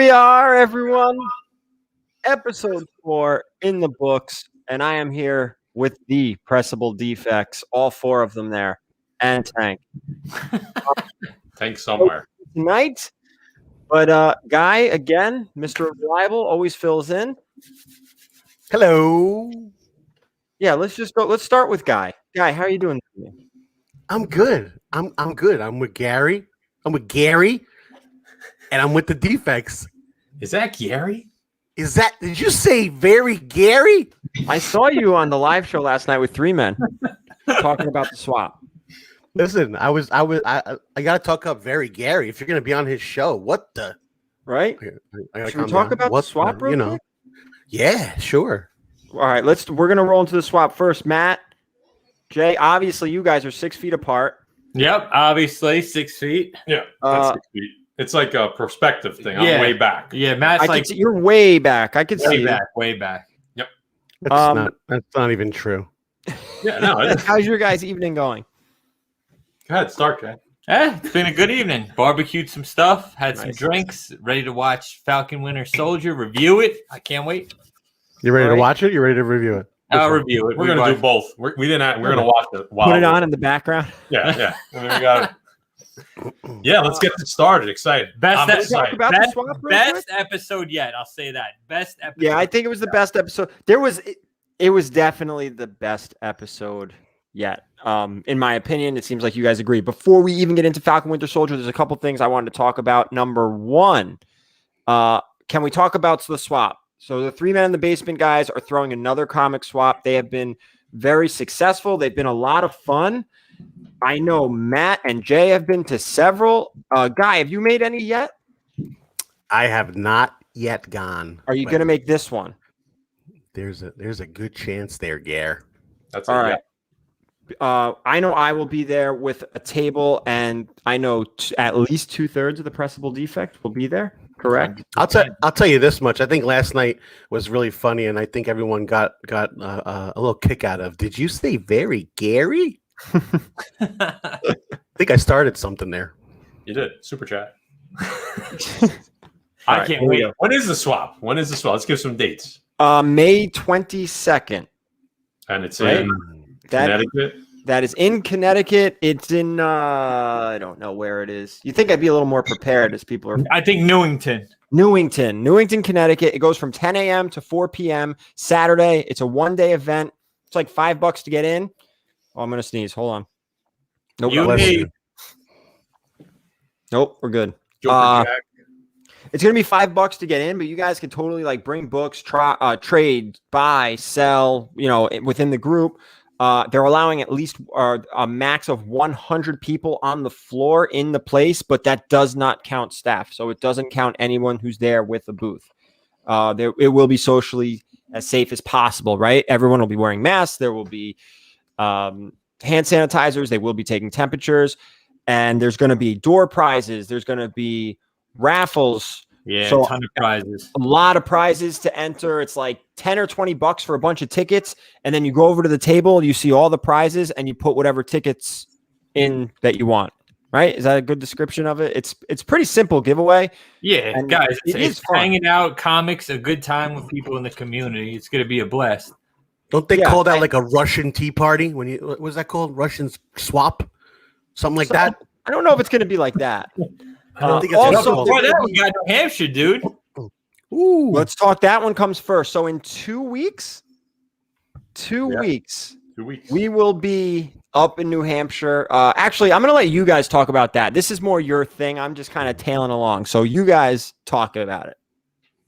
we are, everyone. Episode 4 in the books, and I am here with the Pressable Defects, all 4 of them there, and Tank. Tank somewhere. Tonight, but Guy, again, Mr. Reliable, always fills in. Hello. Yeah, let's start with Guy. Guy, how are you doing today? I'm good. I'm good. I'm with Gary. And I'm with the defects. Is that Gary? Did you say very Gary? I saw you on the live show last night with 3 men talking about the swap. Listen, I gotta talk up very Gary if you're gonna be on his show. What the right? Should we talk about the swap real quick? Yeah, sure. All right, we're gonna roll into the swap first. Matt, Jay, obviously you guys are 6 feet apart. Yep, obviously 6 feet. Yeah, that's 6 feet. It's like a perspective thing. I'm way back. Yeah, Matt's you're way back. I could see way back. Yep. That's not even true. Yeah, no. How's your guys' evening going? Go ahead, start, Jay. It's been a good evening. Barbecued some stuff, had some drinks, ready to watch Falcon Winter Soldier, review it. I can't wait. You ready to watch it? You ready to review it? I'll review it. We're gonna do both. We're gonna watch it. Put it on in the background. Yeah. And then we got it. Yeah, let's get this started. Excited. Best Best episode yet. I'll say that. Best episode. Yeah, I think it was the best episode. It was definitely the best episode yet. In my opinion, it seems like you guys agree. Before we even get into Falcon Winter Soldier, there's a couple things I wanted to talk about. Number one, can we talk about the swap? So the 3 men in the basement guys are throwing another comic swap. They have been very successful. They've been a lot of fun. I know Matt and Jay have been to several. Guy, have you made any yet? I have not yet gone. Are you going to make this one? There's a good chance there, Gare. That's all right. Yeah. I know I will be there with a table, and I know at least 2/3 of the Pressable Defect will be there. Correct. I'll tell you this much. I think last night was really funny, and I think everyone got a little kick out of. Did you say very Gary? I think I started something there. You did. Super chat. I can't wait. When is the swap? Let's give some dates. May 22nd. And it's in Connecticut? That is in Connecticut. It's in, I don't know where it is. You think I'd be a little more prepared as people are. I think Newington, Connecticut. It goes from 10 a.m. to 4 p.m. Saturday. It's a 1-day event. It's like $5 to get in. Oh, I'm going to sneeze. Hold on. Nope. Nope, we're good. It's going to be $5 to get in, but you guys can totally bring books, trade, buy, sell, within the group. They're allowing at least a max of 100 people on the floor in the place, but that does not count staff. So it doesn't count anyone who's there with a booth. It will be socially as safe as possible, right? Everyone will be wearing masks. There will be hand sanitizers. They will be taking temperatures, and there's going to be door prizes. There's going to be raffles. Yeah, so a ton of prizes. A lot of prizes to enter. It's like $10 or $20 for a bunch of tickets, and then you go over to the table, you see all the prizes, and you put whatever tickets in that you want. Right? Is that a good description of it? It's pretty simple giveaway. Yeah, and guys, it's fun. Hanging out, comics, a good time with people in the community. It's going to be a blast. Don't they call that like a Russian tea party? What was that called? Russian swap? Something like that? I don't know if it's going to be like that. I don't think it's also, we got New Hampshire, dude. Ooh. Let's talk. That one comes first. So in 2 weeks, we will be up in New Hampshire. Actually, I'm going to let you guys talk about that. This is more your thing. I'm just kind of tailing along. So you guys talk about it.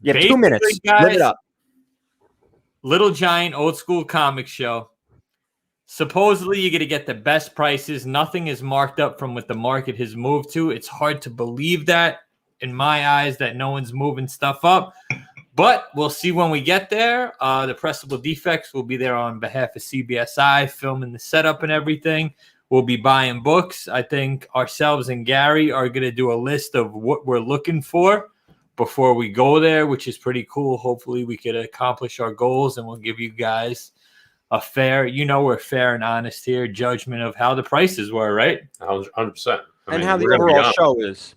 You have 2 minutes. Guys, Live it up. Little Giant old school comic show. Supposedly, you're going to get the best prices. Nothing is marked up from what the market has moved to. It's hard to believe that, in my eyes, that no one's moving stuff up. But we'll see when we get there. The Pressable Defects will be there on behalf of CBSI, filming the setup and everything. We'll be buying books. I think ourselves and Gary are going to do a list of what we're looking for before we go there, which is pretty cool. Hopefully, we could accomplish our goals, and we'll give you guys a fair, we're fair and honest here, judgment of how the prices were, right? 100%. And how the overall show is.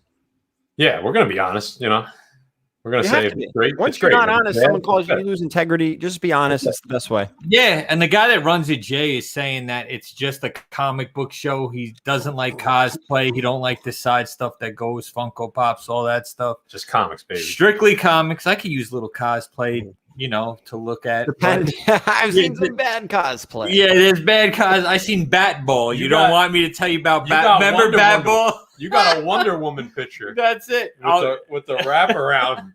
Yeah, we're going to be honest, We're We're gonna You say have to be. it's great. Once It's you're great. not If it's honest, bad, someone it's calls you, bad. you lose integrity. Just be honest. It's the best way. Yeah, and the guy that runs it, Jay, is saying that it's just a comic book show. He doesn't like cosplay. He don't like the side stuff that goes, Funko Pops, all that stuff. Just comics, baby. Strictly comics. I could use little cosplay, to look at. I've seen some bad cosplay. Yeah, there's bad cos. I seen Bat Ball. You don't want me to tell you about Bat? Remember Bat Ball? You got a Wonder Woman picture. That's it. With the wraparound.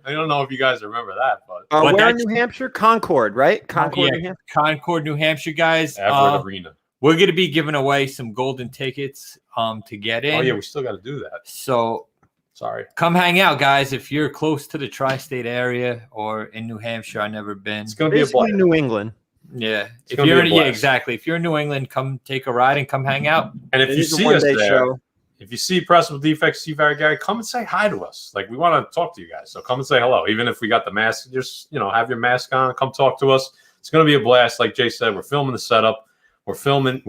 I don't know if you guys remember that, but Where in New Hampshire? Concord, right? Concord, New Hampshire. Concord, New Hampshire, guys. Everett Arena. We're going to be giving away some golden tickets to get in. Oh yeah, we still got to do that. So sorry. Come hang out, guys. If you're close to the tri-state area or in New Hampshire, I've never been. It's going to be a blast. New England. Yeah. If you're exactly. If you're in New England, come take a ride and come hang out. And if you see us there, if you see Pressable Defects, see Very Gary, come and say hi to us. Like, we want to talk to you guys. So come and say hello. Even if we got the mask, just, have your mask on. Come talk to us. It's going to be a blast. Like Jay said, we're filming the setup. We're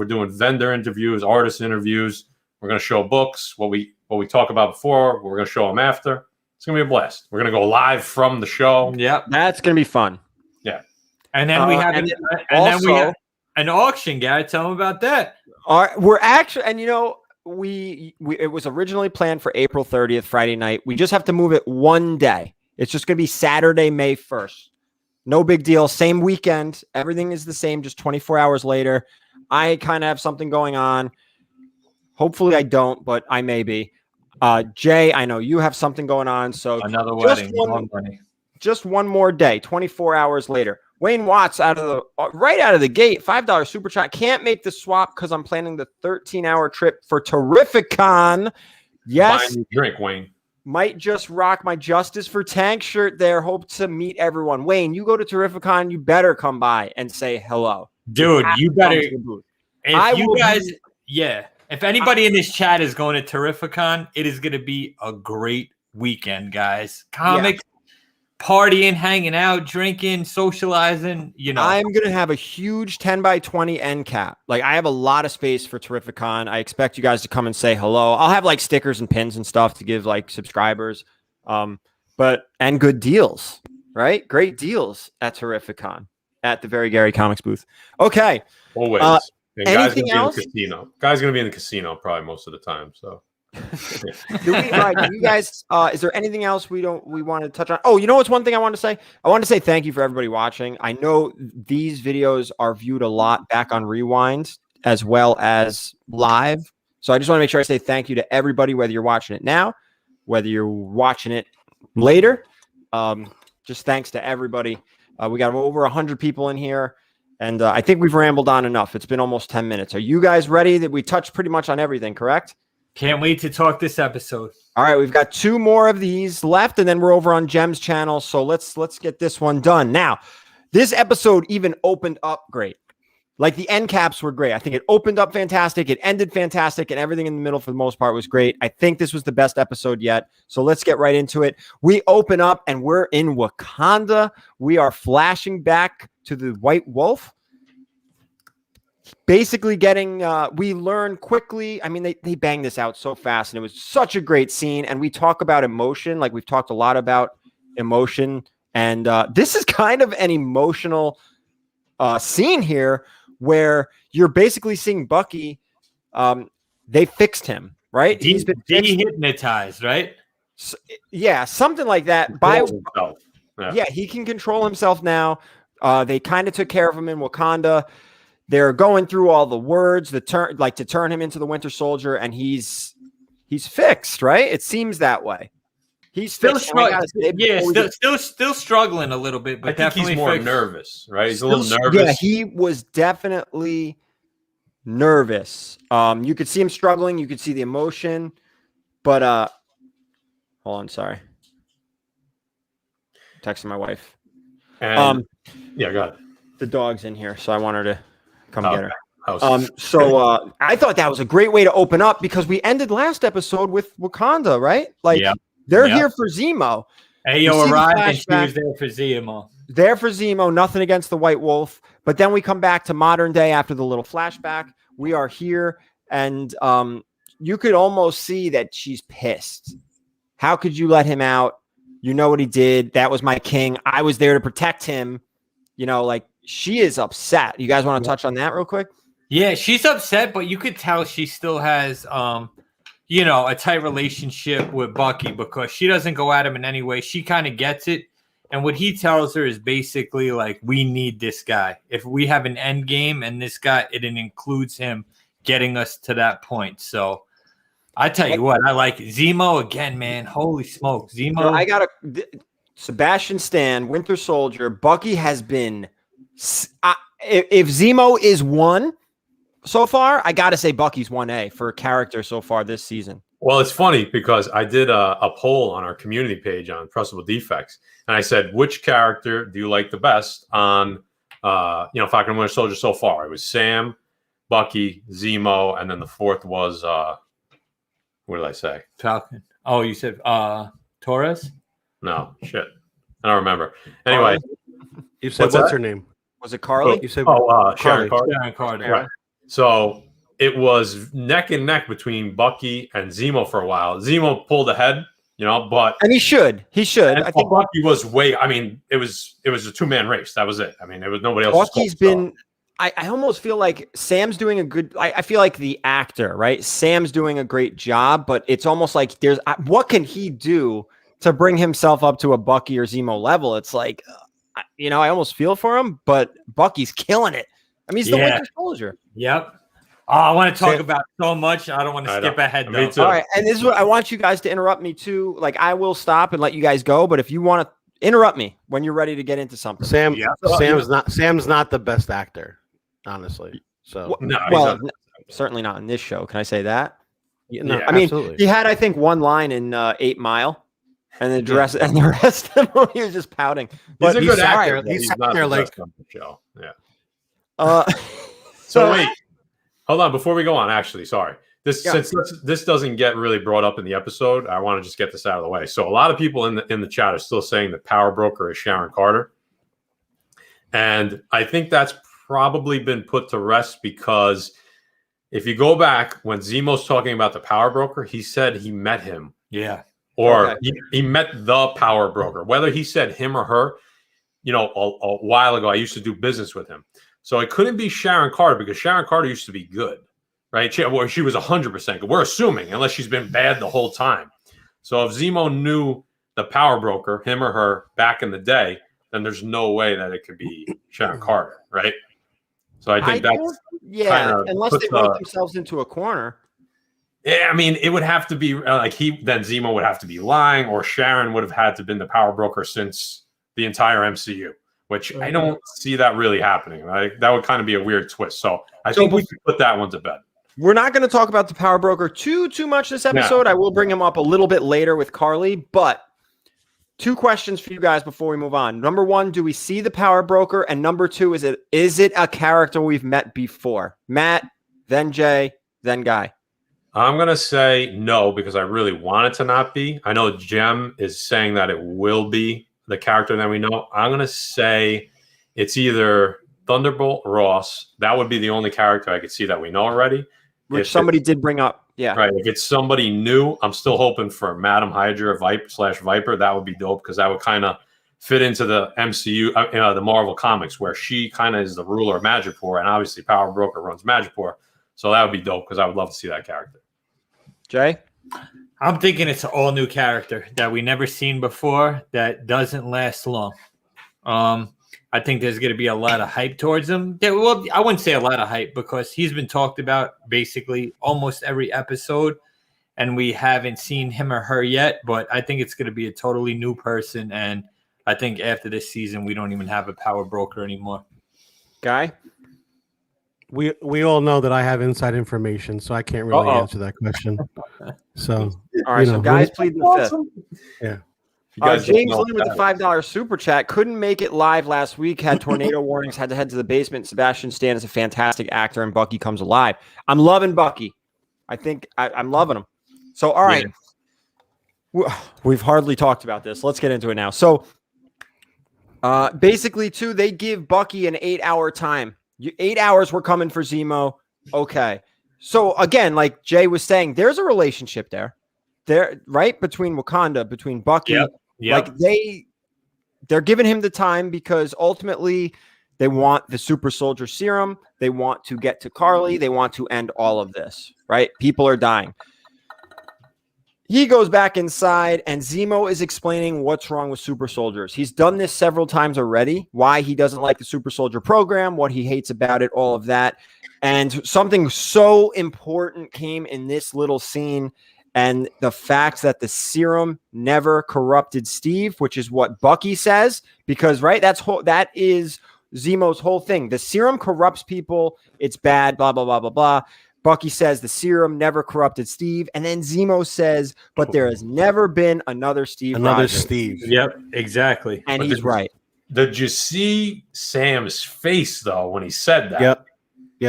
doing vendor interviews, artist interviews. We're going to show books, what we talk about before. We're going to show them after. It's going to be a blast. We're going to go live from the show. Yep. That's going to be fun. Yeah. And then we have then we have an auction, Gary. Tell them about that. We're actually, and it was originally planned for April 30th, Friday night. We just have to move it one day. It's just going to be Saturday, May 1st. No big deal. Same weekend. Everything is the same, just 24 hours later. I kind of have something going on. Hopefully I don't, but I may be. Jay, I know you have something going on. So another wedding. Just one more day, 24 hours later. Wayne Watts right out of the gate, $5 super chat. Can't make the swap because I'm planning the 13-hour trip for Terrificon. Yes. Buy me a drink, Wayne. Might just rock my Justice for Tank shirt there. Hope to meet everyone. Wayne, you go to Terrificon, you better come by and say hello. Dude, you better. If anybody in this chat is going to Terrificon, it is going to be a great weekend, guys. Comics, partying, hanging out, drinking, socializing. I'm going to have a huge 10x20 end cap. Like, I have a lot of space for Terrificon. I expect you guys to come and say hello. I'll have like stickers and pins and stuff to give like subscribers. And good deals, right? Great deals at Terrificon at the Very Gary Comics booth. Okay. Always. And anything else? Guy's going to be in the casino probably most of the time. So, do you guys? Is there anything else we want to touch on? Oh, what's one thing I want to say? I want to say thank you for everybody watching. I know these videos are viewed a lot back on Rewind as well as live. So I just want to make sure I say thank you to everybody, whether you're watching it now, whether you're watching it later. Just thanks to everybody. We got over 100 people in here. And I think we've rambled on enough. It's been almost 10 minutes. Are you guys ready? That we touched pretty much on everything, correct? Can't wait to talk this episode. All right, we've got 2 more of these left, and then we're over on Jem's channel. So let's get this one done. Now, this episode even opened up great. Like, the end caps were great. I think it opened up fantastic. It ended fantastic, and everything in the middle for the most part was great. I think this was the best episode yet. So let's get right into it. We open up, and we're in Wakanda. We are flashing back to the White Wolf. Basically we learn quickly. I mean, they banged this out so fast, and it was such a great scene. And we talk about emotion. Like, we've talked a lot about emotion. And this is kind of an emotional scene here where you're basically seeing Bucky. They fixed him, right? He's been dehypnotized, right? So, yeah, something like that. He can control himself now. They kind of took care of him in Wakanda. They're going through all the words, to turn him into the Winter Soldier, and he's fixed, right? It seems that way. He's still struggling. Still struggling a little bit, but I think he's more nervous, right? He's a little nervous. Yeah, he was definitely nervous. You could see him struggling. You could see the emotion, but hold on, sorry. Texting my wife. And, go ahead. The dog's in here, so I want her to come get her. So I thought that was a great way to open up because we ended last episode with Wakanda, right? They're here for Zemo. Ayo arrived and she was there for Zemo. There for Zemo, nothing against the White Wolf. But then we come back to modern day after the little flashback. We are here, and you could almost see that she's pissed. How could you let him out? You know what he did. That was my king. I was there to protect him. You know, like she is upset. You guys want to touch on that real quick? Yeah, she's upset, but you could tell she still has, you know, a tight relationship with Bucky because she doesn't go at him in any way. She kind of gets it. And what he tells her is basically like, we need this guy. If we have an end game and this guy, it includes him getting us to that point. So I tell you what, I like Zemo again, man. Holy smoke. Zemo. I got Sebastian Stan, Winter Soldier. Bucky has been, if Zemo is 1 so far, I got to say Bucky's 1A for character so far this season. Well, it's funny because I did a poll on our community page on Pressable Defects, and I said, which character do you like the best on, Falcon and Winter Soldier so far? It was Sam, Bucky, Zemo, and then the fourth was, what did I say? Falcon. Oh, you said Torres? No, shit. I don't remember. Anyway. You said, what's her name? Was it Carly? You said, Sharon Carter. Sharon Carter. Right. So it was neck and neck between Bucky and Zemo for a while. Zemo pulled ahead, but and he should. I think Bucky was it was a 2-man race. That was it. I mean, there was nobody else. Bucky's been. I almost feel like Sam's doing a good. I feel like the actor, right? Sam's doing a great job, but it's almost like what can he do to bring himself up to a Bucky or Zemo level? It's like, I almost feel for him, but Bucky's killing it. I mean, he's the Winter Soldier. Yep. Oh, I want to talk about so much. I don't want to skip ahead, though. Me too. All right, and this is what I want you guys to interrupt me too. Like, I will stop and let you guys go, but if you want to interrupt me when you're ready to get into something. Sam's not the best actor, honestly. So certainly not in this show. Can I say that? Yeah, I mean, absolutely. he had, I think, one line in 8 Mile, and the rest of the movie he was just pouting. But he's a good actor. He's not there the like best on the show. Yeah. So wait, hold on. Before we go on, actually, sorry. Since this doesn't get really brought up in the episode, I want to just get this out of the way. So a lot of people in the chat are still saying the power broker is Sharon Carter, and I think that's probably been put to rest because if you go back when Zemo's talking about the power broker, he said he met him. Yeah. Or he met the power broker. Whether he said him or her, a while ago, I used to do business with him. So it couldn't be Sharon Carter because Sharon Carter used to be good, right? She was 100% good. We're assuming, unless she's been bad the whole time. So if Zemo knew the power broker, him or her, back in the day, then there's no way that it could be Sharon Carter, right? So I think unless they wrote themselves into a corner. Yeah, I mean, it would have to be then Zemo would have to be lying, or Sharon would have had to have been the power broker since the entire MCU, which I don't see that really happening. Right? That would kind of be a weird twist. So I think we could put that one to bed. We're not going to talk about the power broker too much this episode. I will bring him up a little bit later with Carly, but 2 questions for you guys before we move on. Number 1, do we see the power broker? And number 2, is it a character we've met before? Matt, then Jay, then Guy. I'm going to say no because I really want it to not be. I know Jem is saying that it will be the character that we know. I'm going to say it's either Thunderbolt or Ross. That would be the only character I could see that we know already. Which somebody did bring up. Yeah. Right. If it's somebody new, I'm still hoping for Madam Hydra Viper. That would be dope because that would kind of fit into the MCU, the Marvel comics, where she kind of is the ruler of Madripoor, and obviously Power Broker runs Madripoor. So that would be dope because I would love to see that character. Jay? I'm thinking it's an all-new character that we never seen before that doesn't last long. I think there's going to be a lot of hype towards him. Well, I wouldn't say a lot of hype because he's been talked about basically almost every episode, and we haven't seen him or her yet, but I think it's going to be a totally new person, and I think after this season, we don't even have a power broker anymore. Guy? We all know that I have inside information, so I can't really answer that question. So, all right, so guys, plead the fifth. Yeah. James Lynn with the $5 super chat couldn't make it live last week. Had tornado warnings. Had to head to the basement. Sebastian Stan is a fantastic actor, and Bucky comes alive. I'm loving Bucky. I think I'm loving him. So, all right, we've hardly talked about this. Let's get into it now. So, basically, they give Bucky an 8-hour time. 8 hours we're coming for Zemo. Okay. So again, like Jay was saying, there's a relationship there, right? Between Wakanda, between Bucky Yep. Like they're giving him the time because ultimately they want the super soldier serum. They want to get to Carly. They want to end all of this, right? People are dying. He goes back inside and Zemo is explaining what's wrong with super soldiers. He's done this several times already, why he doesn't like the super soldier program, what he hates about it, all of that. And something so important came in this little scene, and the fact that the serum never corrupted Steve, which is what Bucky says, because right, that is Zemo's whole thing. The serum corrupts people. It's bad, blah, blah, blah, blah, blah. Bucky says the serum never corrupted Steve. And then Zemo says, but there has never been another Steve Rogers. Steve. Yep, exactly. And he's right. Did you see Sam's face, though, when he said that? Yep.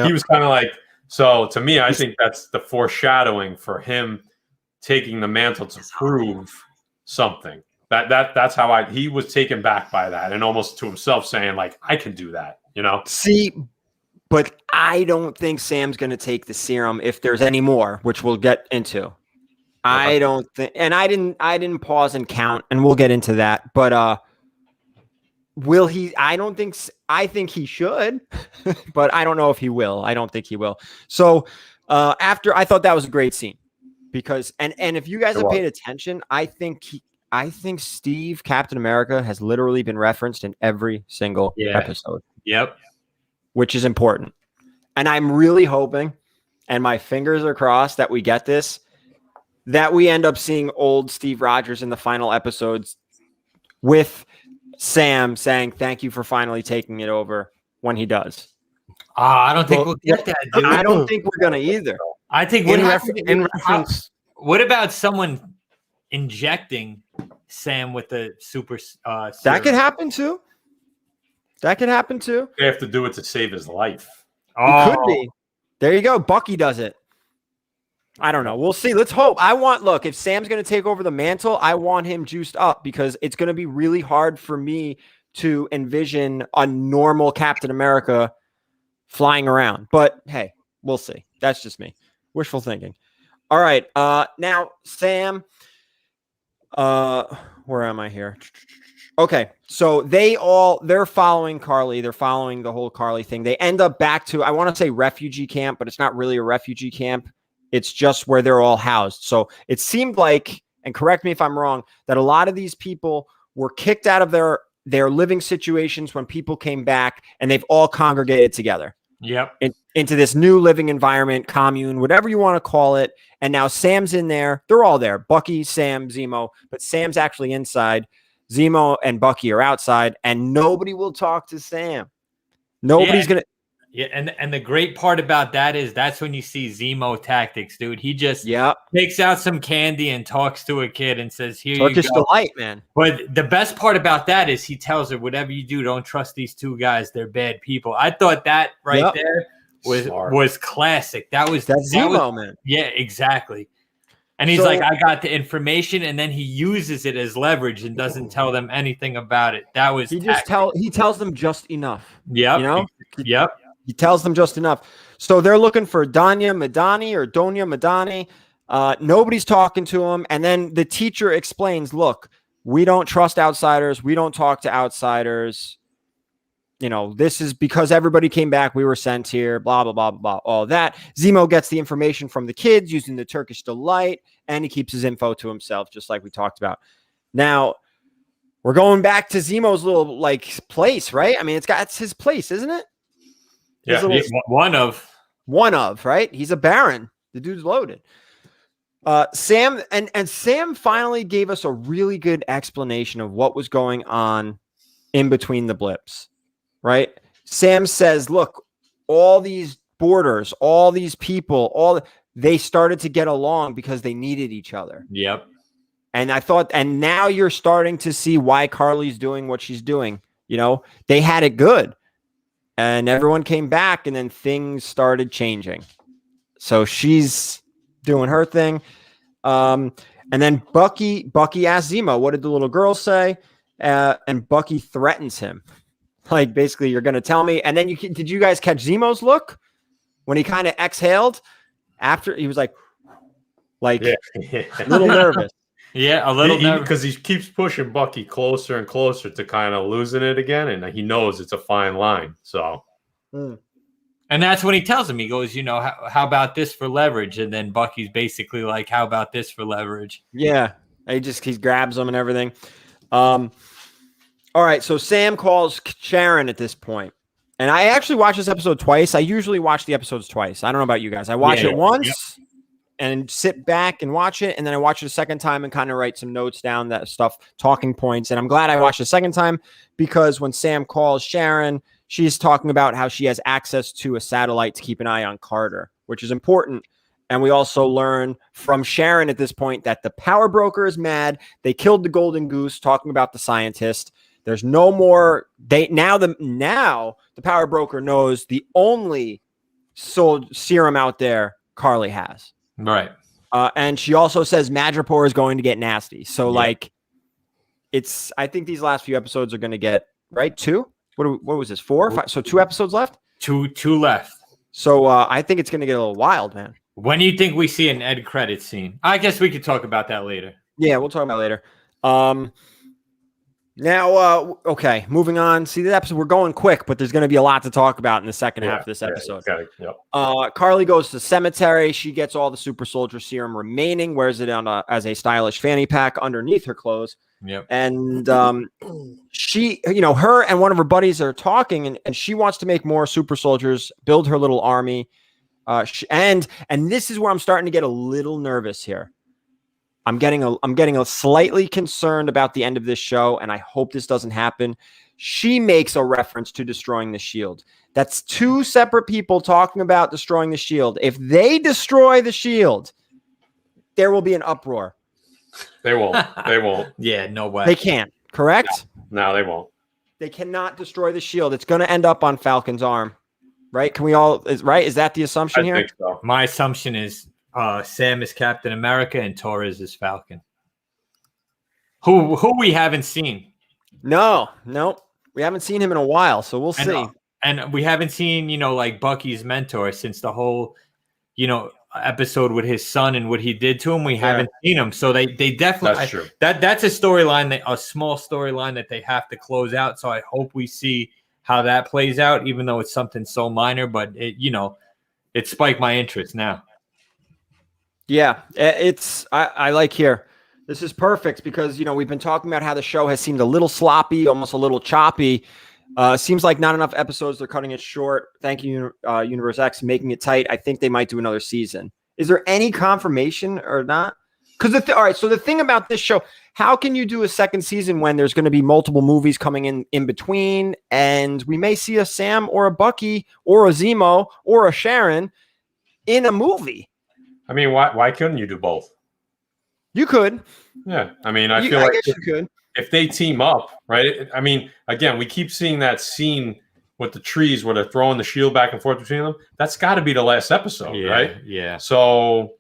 He was kind of like, so to me, I think that's the foreshadowing for him taking the mantle to prove something. That's how he was taken back by that, and almost to himself saying, like, I can do that, you know? See, but I don't think Sam's going to take the serum if there's any more, which we'll get into. I don't think, and I didn't pause and count, and we'll get into that. But will he? I think he should, but I don't know if he will. I don't think he will. So after, I thought that was a great scene because, and if you guys have paid attention, I think Steve, Captain America, has literally been referenced in every single episode. Yep. Which is important. And I'm really hoping, and my fingers are crossed that we get this, that we end up seeing old Steve Rogers in the final episodes with Sam saying, thank you for finally taking it over when he does. I don't think we'll get that, dude. I don't think we're going to either. I think in reference. What about someone injecting Sam with the super serum? That could happen too. That could happen too. They have to do it to save his life. It could be. There you go. Bucky does it. I don't know. We'll see. Let's hope. Look, if Sam's going to take over the mantle, I want him juiced up because it's going to be really hard for me to envision a normal Captain America flying around. But hey, we'll see. That's just me. Wishful thinking. All right. Now, Sam, where am I here? Okay, so they're following Carly. They're following the whole Carly thing. They end up back to, I want to say refugee camp, but it's not really a refugee camp. It's just where they're all housed. So it seemed like, and correct me if I'm wrong, that a lot of these people were kicked out of their living situations when people came back, and they've all congregated together. Yep. Into this new living environment, commune, whatever you want to call it. And now Sam's in there. They're all there. Bucky, Sam, Zemo, but Sam's actually inside. Zemo and Bucky are outside, and nobody will talk to Sam. Nobody's going to. Yeah, and the great part about that is that's when you see Zemo tactics, dude. He just takes out some candy and talks to a kid and says, here Turkish you go. Delight, man. But the best part about that is he tells her, whatever you do, don't trust these two guys. They're bad people. I thought that there was classic. That's Zemo, man. Yeah, exactly. And he's like, I got the information, and then he uses it as leverage and doesn't tell them anything about it. That was he tells them just enough. Yep. You know? Yep. He tells them just enough. So they're looking for Donya Madani. Nobody's talking to him. And then the teacher explains, look, we don't trust outsiders. We don't talk to outsiders. You know, this is because everybody came back. We were sent here, blah, blah, blah, blah, all that. Zemo gets the information from the kids using the Turkish Delight, and he keeps his info to himself, just like we talked about. Now, we're going back to Zemo's little, place, right? I mean, it's his place, isn't it? Yeah, one of, right? He's a baron. The dude's loaded. Sam and Sam finally gave us a really good explanation of what was going on in between the blips, right? Sam says, look, all these borders, all these people, they started to get along because they needed each other. Yep. And I thought, and now you're starting to see why Carly's doing what she's doing. You know, they had it good. And everyone came back, and then things started changing. So she's doing her thing. And then Bucky asks Zemo, what did the little girl say? And Bucky threatens him. Like, basically, you're going to tell me. And then did you guys catch Zemo's look when he kind of exhaled after? He was like a little nervous. Yeah, a little because he keeps pushing Bucky closer and closer to kind of losing it again, and he knows it's a fine line. So, and that's when he tells him, he goes, how about this for leverage? And then Bucky's basically like, how about this for leverage? Yeah, he grabs him and everything. All right, so Sam calls Sharon at this point. And I actually watched this episode twice. I usually watch the episodes twice. I don't know about you guys. I watch it once and sit back and watch it. And then I watch it a second time and kind of write some notes down, that stuff, talking points. And I'm glad I watched the second time because when Sam calls Sharon, she's talking about how she has access to a satellite to keep an eye on Carter, which is important. And we also learn from Sharon at this point that the power broker is mad. They killed the golden goose, talking about the scientist. There's no more. Now the power broker knows the only serum out there Carly has. Right. And she also says Madripoor is going to get nasty. So I think these last few episodes are going to get right. 2. What was this? 4 or 5? So 2 episodes left. Two left. So I think it's going to get a little wild, man. When do you think we see an end credit scene? I guess we could talk about that later. Yeah, we'll talk about it later. Now, okay, moving on. See, the episode, we're going quick, but there's going to be a lot to talk about in the second half of this episode. Carly goes to the cemetery. She gets all the super soldier serum remaining, wears it on as a stylish fanny pack underneath her clothes. Yep. And she, her and one of her buddies are talking, and she wants to make more super soldiers, build her little army. And this is where I'm starting to get a little nervous here. I'm getting a slightly concerned about the end of this show, and I hope this doesn't happen. She makes a reference to destroying the shield. That's 2 separate people talking about destroying the shield. If they destroy the shield, there will be an uproar. They won't. They won't. Yeah, no way. They can't, correct? No, they won't. They cannot destroy the shield. It's going to end up on Falcon's arm, right? Can we all, right? Is that the assumption here? I think so. My assumption is Sam is Captain America and Torres is Falcon. Who we haven't seen. No, we haven't seen him in a while, so we'll see. And we haven't seen, like Bucky's mentor since the whole, episode with his son and what he did to him. We haven't seen him, so they definitely. That's true. That's a storyline, a small storyline that they have to close out. So I hope we see how that plays out, even though it's something so minor. But it spiked my interest now. Yeah, I like here. This is perfect because, we've been talking about how the show has seemed a little sloppy, almost a little choppy. Seems like not enough episodes. They're cutting it short. Thank you, Universe X, making it tight. I think they might do another season. Is there any confirmation or not? Because all right, so the thing about this show, how can you do a second season when there's going to be multiple movies coming in between, and we may see a Sam or a Bucky or a Zemo or a Sharon in a movie? I mean, why couldn't you do both? You could. Yeah. I mean, I feel like guess you could. If they team up, right? I mean, again, we keep seeing that scene with the trees where they're throwing the shield back and forth between them. That's got to be the last episode, right? Yeah. So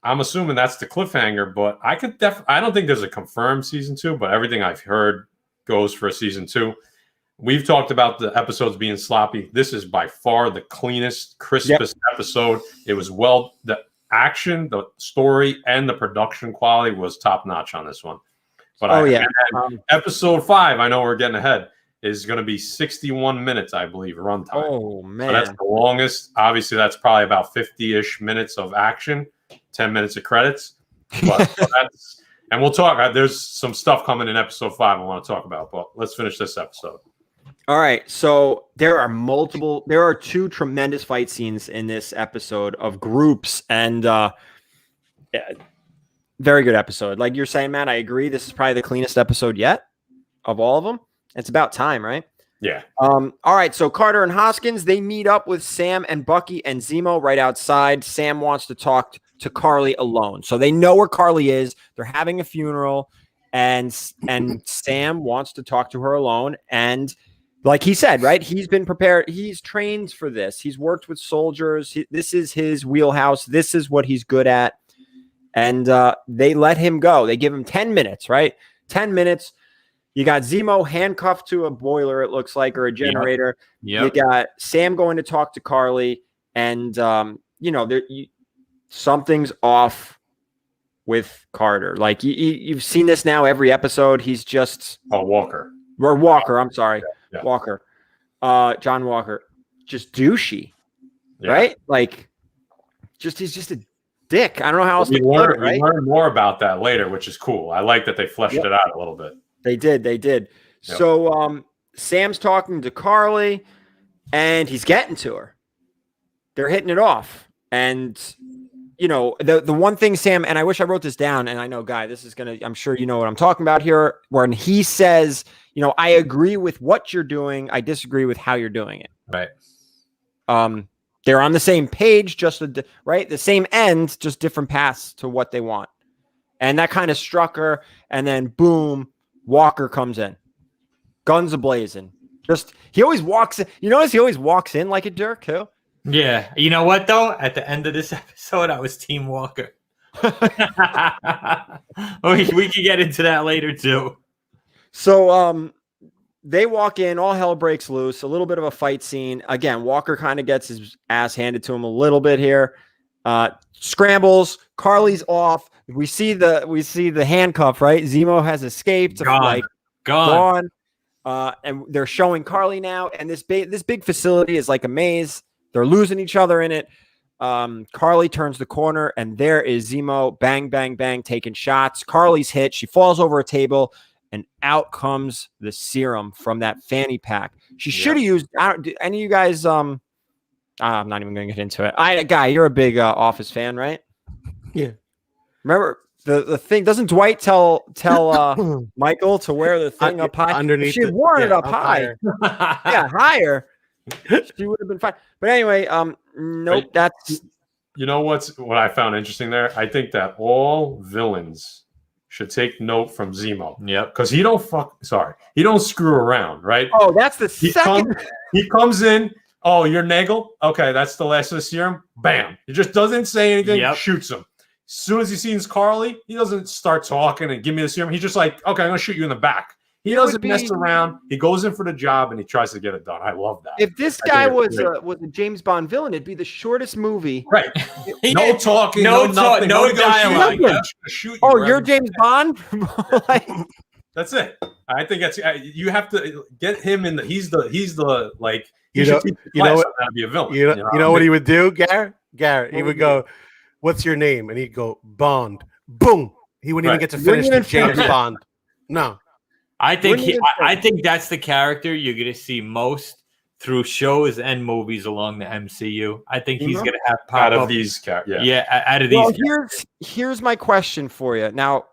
I'm assuming that's the cliffhanger, but I don't think there's a confirmed season 2, but everything I've heard goes for a season 2. We've talked about the episodes being sloppy. This is by far the cleanest, crispest episode. It was the action, the story, and the production quality was top notch on this one. But episode 5, I know we're getting ahead, is going to be 61 minutes, I believe, runtime. Oh, man. So that's the longest. Obviously, that's probably about 50-ish minutes of action, 10 minutes of credits. But and we'll talk. There's some stuff coming in episode 5 I want to talk about, but let's finish this episode. All right. So there are 2 tremendous fight scenes in this episode of groups, and very good episode. Like you're saying, Matt, I agree. This is probably the cleanest episode yet of all of them. It's about time, right? Yeah. All right. So Carter and Hoskins, they meet up with Sam and Bucky and Zemo right outside. Sam wants to talk to Carly alone. So they know where Carly is. They're having a funeral, and Sam wants to talk to her alone. And like he said, right, he's been prepared. He's trained for this. He's worked with soldiers. This is his wheelhouse. This is what he's good at. And they let him go. They give him 10 minutes, right? 10 minutes. You got Zemo handcuffed to a boiler, it looks like, or a generator. Yep. You got Sam going to talk to Carly. And, something's off with Carter. Like you've seen this now every episode. He's just Walker. Or Walker, I'm sorry. Yeah. Walker. John Walker. Just douchey. Yeah. Right? Like he's just a dick. I don't know how else we to put it, right? We learn more about that later, which is cool. I like that they fleshed it out a little bit. They did. Yep. So Sam's talking to Carly and he's getting to her. They're hitting it off. And the one thing Sam, and I wish I wrote this down, and I know, Guy, this is I'm sure you know what I'm talking about here, when he says, I agree with what you're doing. I disagree with how you're doing it. Right. They're on the same page, right? The same end, just different paths to what they want. And that kind of struck her. And then boom, Walker comes in. Guns a-blazing. He always walks in. You notice he always walks in like a jerk, too? Yeah. You know what, though? At the end of this episode, I was Team Walker. we can get into that later, too. So, they walk in, all hell breaks loose, a little bit of a fight scene. Again, Walker kind of gets his ass handed to him a little bit here. Scrambles, Carly's off. We see the handcuff, right? Zemo has escaped. Gone. And they're showing Carly now, and this big facility is like a maze. They're losing each other in it. Carly turns the corner, and there is Zemo, bang, bang, bang, taking shots. Carly's hit. She falls over a table. And out comes the serum from that fanny pack. She should have used. Any of you guys? I'm not even going to get into it. Guy, you're a big Office fan, right? Yeah. Remember the thing? Doesn't Dwight tell Michael to wear the thing up high? Underneath? She had worn it up high. Yeah, higher. She would have been fine. But anyway, nope. That's. You know what I found interesting there? I think that all villains should take note from Zemo. Yep. Because he don't screw around, right? Oh, that's the second. He comes in. Oh, you're Nagel? Okay, that's the last of the serum. Bam. He just doesn't say anything. Yep. Shoots him. As soon as he sees Carly, he doesn't start talking and give me the serum. He's just like, okay, I'm going to shoot you in the back. He doesn't mess around. He goes in for the job and he tries to get it done. I love that. If this guy was a James Bond villain, it'd be the shortest movie. Right. No talking, no nothing. No dialogue. You're James Bond? That's it. I think that's you have to get him in. He's the like. You know what? How to be a villain. You know what he would do, Garrett? He would go, "What's your name?" And he'd go, "Bond." Boom. He wouldn't even get to finish the James Bond. No. I think that's the character you're going to see most through shows and movies along the MCU. I think he's going to have pop out of up. These characters. Yeah, out of these. Well, here's my question for you. Now,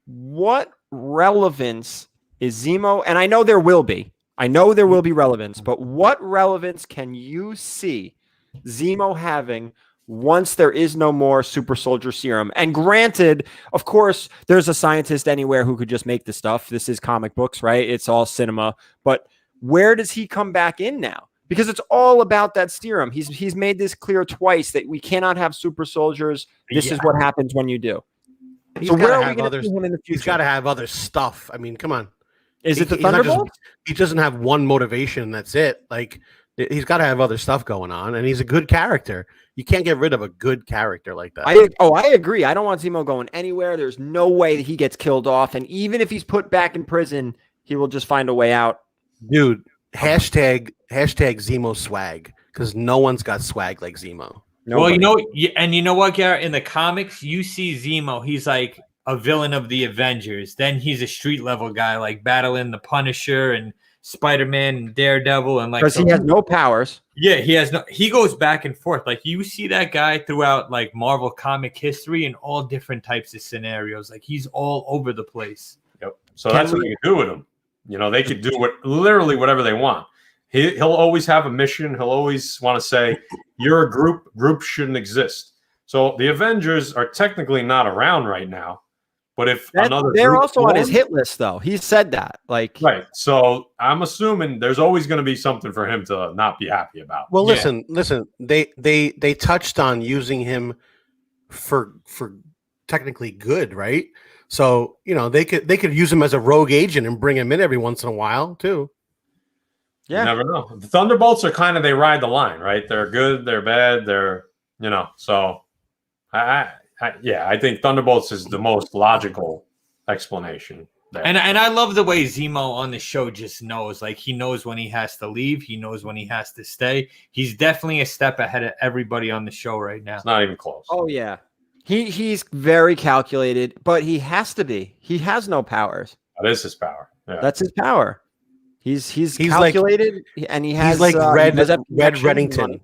what relevance is Zemo? And I know there will be. relevance, but what relevance can you see Zemo having once there is no more super soldier serum? And granted, of course, there's a scientist anywhere who could just make the stuff. This is comic books, right? It's all cinema. But where does he come back in now? Because it's all about that serum. He's made this clear twice that we cannot have super soldiers. This is what happens when you do. So where are we going to see him in the future? He's got to have other stuff. I mean, come on. Is it the Thunderbolts? He doesn't have one motivation. That's it. Like, he's got to have other stuff going on, and he's a good character. You can't get rid of a good character like that. I agree. I don't want Zemo going anywhere. There's no way that he gets killed off, and even if he's put back in prison, he will just find a way out. Dude, hashtag Zemo swag, because no one's got swag like Zemo. Nobody. Well, you know what, Garrett? In the comics, you see Zemo. He's like a villain of the Avengers. Then he's a street level guy, like battling the Punisher and Spider-Man and Daredevil, and like because he has no powers. Yeah, he goes back and forth. Like you see that guy throughout like Marvel comic history in all different types of scenarios. Like he's all over the place. Yep. So that's what they can do with him. They could do literally whatever they want. He'll always have a mission. He'll always want to say, "You're a group. Group shouldn't exist." So the Avengers are technically not around right now. But if they're also on his hit list, though. He said that, right. So I'm assuming there's always going to be something for him to not be happy about. Well, listen. They touched on using him for technically good, right? So they could use him as a rogue agent and bring him in every once in a while too. Yeah, you never know. The Thunderbolts are they ride the line, right? They're good, they're bad, they're So I I think Thunderbolts is the most logical explanation. There. And I love the way Zemo on the show just knows. Like, he knows when he has to leave. He knows when he has to stay. He's definitely a step ahead of everybody on the show right now. It's not even close. Oh, yeah. He's very calculated, but he has to be. He has no powers. That is his power. Yeah. That's his power. He's calculated, and he has like Red he has Reddington.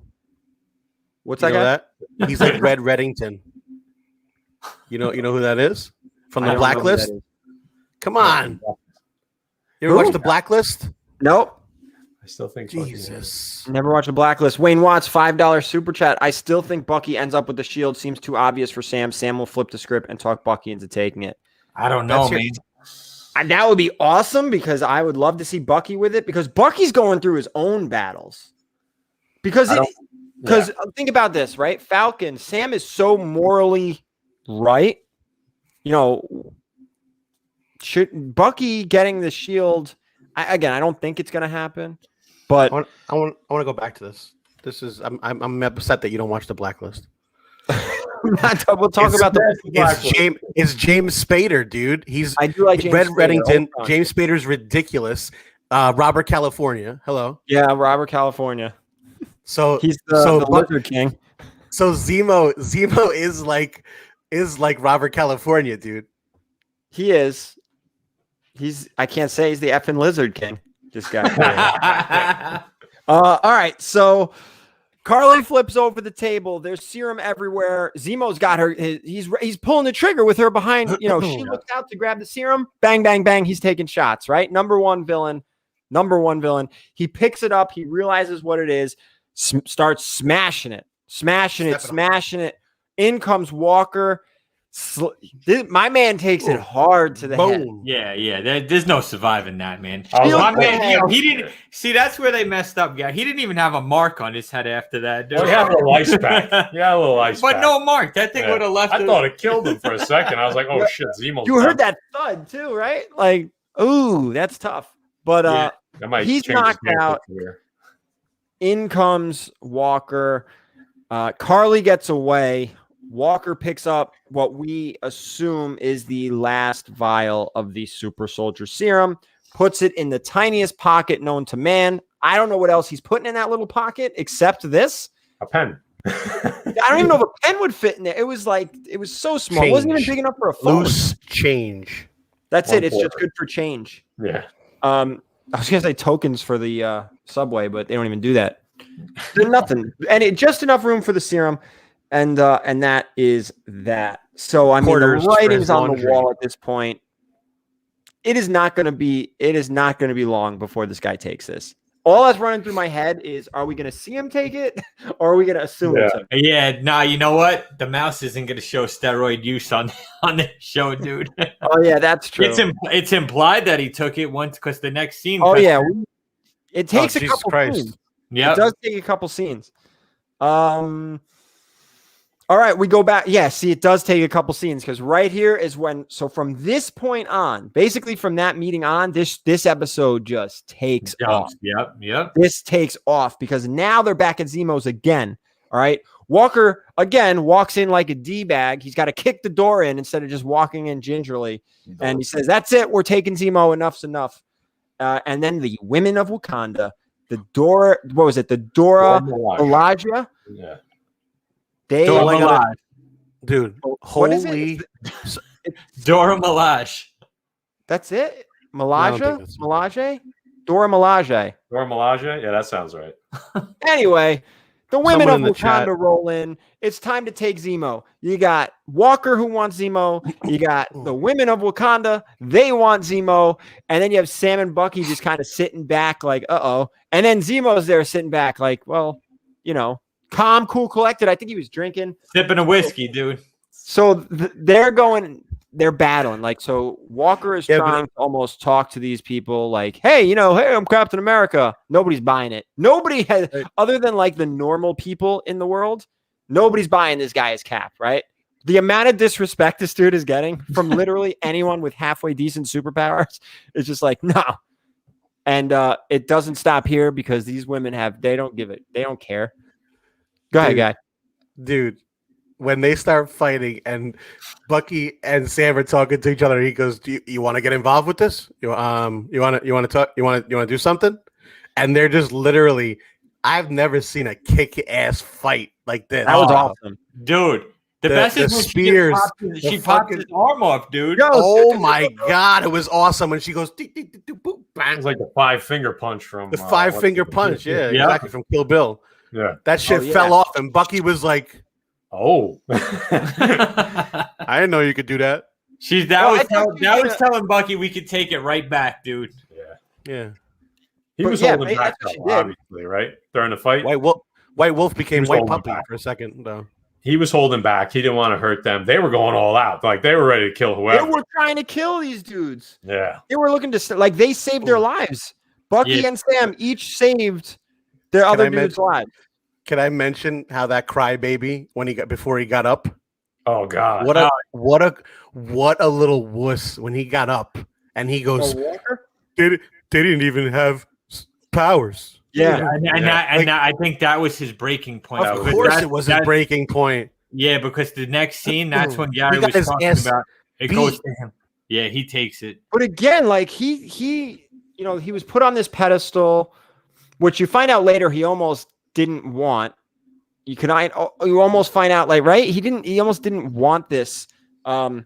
What's You that know guy? that? He's like Red Reddington. You know who that is? From the Blacklist? Come on. You ever watch The Blacklist? Nope. I still think Jesus. Never watched The Blacklist. Wayne Watts, $5 super chat. I still think Bucky ends up with the shield. Seems too obvious for Sam. Sam will flip the script and talk Bucky into taking it. I don't know, man. That would be awesome because I would love to see Bucky with it because Bucky's going through his own battles. Because think about this, right? Falcon, Sam is so morally right. You know, should Bucky getting the shield? I don't think it's going to happen. But I want to go back to this. I'm upset that you don't watch The Blacklist. We'll talk about it's James Spader, dude. I do like James Red Spader. Reddington. James Spader's ridiculous. Robert California. Hello. Yeah, Robert California. So he's the Lizard King. So Zemo is like Robert California, dude. He is. I can't say he's the effing Lizard King. This guy. All right, so Carly flips over the table. There's serum everywhere. Zemo's got her. He's pulling the trigger with her behind. You know, she looks out to grab the serum. Bang, bang, bang. He's taking shots. Right. Number one villain. He picks it up. He realizes what it is. Starts smashing it. In comes Walker. My man takes it hard to the head. Yeah. There's no surviving that, man. My man, he didn't see. That's where they messed up. Yeah, he didn't even have a mark on his head after that. Well, he had a little ice pack. But no mark. That thing would have left. I thought it killed him for a second. I was like, "Oh shit, Zemo's." You heard that thud too, right? Like, ooh, that's tough. But he's knocked out. In comes Walker. Carly gets away. Walker picks up what we assume is the last vial of the super soldier serum, puts it in the tiniest pocket known to man. I don't know what else he's putting in that little pocket except this. A pen. I don't even know if a pen would fit in there. It was so small. It wasn't even big enough for a phone. Loose change. That's it. It's just good for change. Yeah. I was going to say tokens for the subway, but they don't even do that. There's nothing. And just enough room for the serum. And that is that. So I mean, the writing's on the wall at this point. It is not going to be long before this guy takes this. All that's running through my head is: are we going to see him take it, or are we going to assume it's him? Yeah. Nah. You know what? The mouse isn't going to show steroid use on the show, dude. Oh yeah, that's true. It's implied that he took it once because the next scene. Oh yeah, it takes a couple scenes. Yeah, it does take a couple scenes. All right, we go back. Yeah, see, it does take a couple scenes because right here is when. So from this point on, basically from that meeting on, this episode just takes off. Yep. This takes off because now they're back at Zemo's again. All right, Walker again walks in like a D-bag. He's got to kick the door in instead of just walking in gingerly, and he says, "That's it. We're taking Zemo. Enough's enough." And then the women of Wakanda, the Dora Milaje? Yeah. Dude, what is it? Dora Milaje. That's it? Milaje? Dora Milaje. Dora Milaje? Yeah, that sounds right. Anyway, the women of Wakanda roll in. It's time to take Zemo. You got Walker who wants Zemo. You got the women of Wakanda. They want Zemo. And then you have Sam and Bucky just kind of sitting back like, uh-oh. And then Zemo's there sitting back like, well, you know, calm, cool, collected. I think he was drinking. Sipping a whiskey, dude. So they're battling. Like, so Walker is trying to almost talk to these people like, hey, I'm Captain America. Nobody's buying it. Nobody has, other than like the normal people in the world, nobody's buying this guy as Cap, right? The amount of disrespect this dude is getting from literally anyone with halfway decent superpowers is just like, no. And it doesn't stop here because these women they don't give it. They don't care. Go ahead, guy. Dude, when they start fighting and Bucky and Sam are talking to each other, he goes, you want to get involved with this? You want to talk? You want to do something? And they're just literally, I've never seen a kick-ass fight like this. That was awesome. Dude. The best is when spears. She popped his arm off, dude. Oh my God. It was awesome when she goes, It was like the 5-finger punch from the 5-finger punch. Yeah, exactly. From Kill Bill. Yeah. That shit fell off and Bucky was like, oh. I didn't know you could do that. That was telling Bucky we could take it right back, dude. Yeah. He was holding back, obviously, right? During the fight. White Wolf became White Puppy for a second, though. He was holding back. He didn't want to hurt them. They were going all out. Like, they were ready to kill whoever. They were trying to kill these dudes. Yeah. They were looking to, like, they saved their lives. Bucky and Sam each saved their other dudes' lives. Can I mention how that crybaby before he got up? Oh God! What a little wuss when he got up and he goes, they didn't even have powers. Yeah, and I think that was his breaking point. Of course, it was his breaking point. Yeah, because the next scene, that's when Gary was talking about. It goes to him. Yeah, he takes it. But again, like he was put on this pedestal, which you find out later he almost didn't want. You almost find out, like, right? He almost didn't want this. But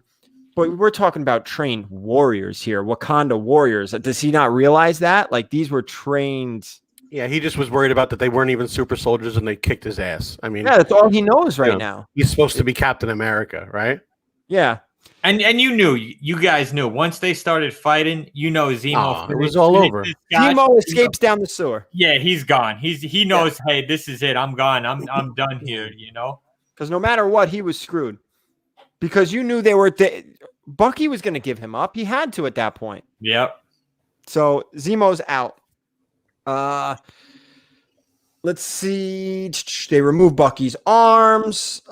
we're talking about trained warriors here, Wakanda warriors. Does he not realize that? Like, these were trained. Yeah, he just was worried about that they weren't even super soldiers and they kicked his ass. I mean, yeah, that's all he knows right now. He's supposed to be Captain America, right? Yeah. And you guys knew once they started fighting, Zemo. It was all over. Zemo escapes down the sewer. Yeah, he's gone. He knows, hey, this is it. I'm gone. I'm done here, Because no matter what, he was screwed. Because you knew Bucky was going to give him up. He had to at that point. Yep. So Zemo's out. Let's see. They remove Bucky's arms.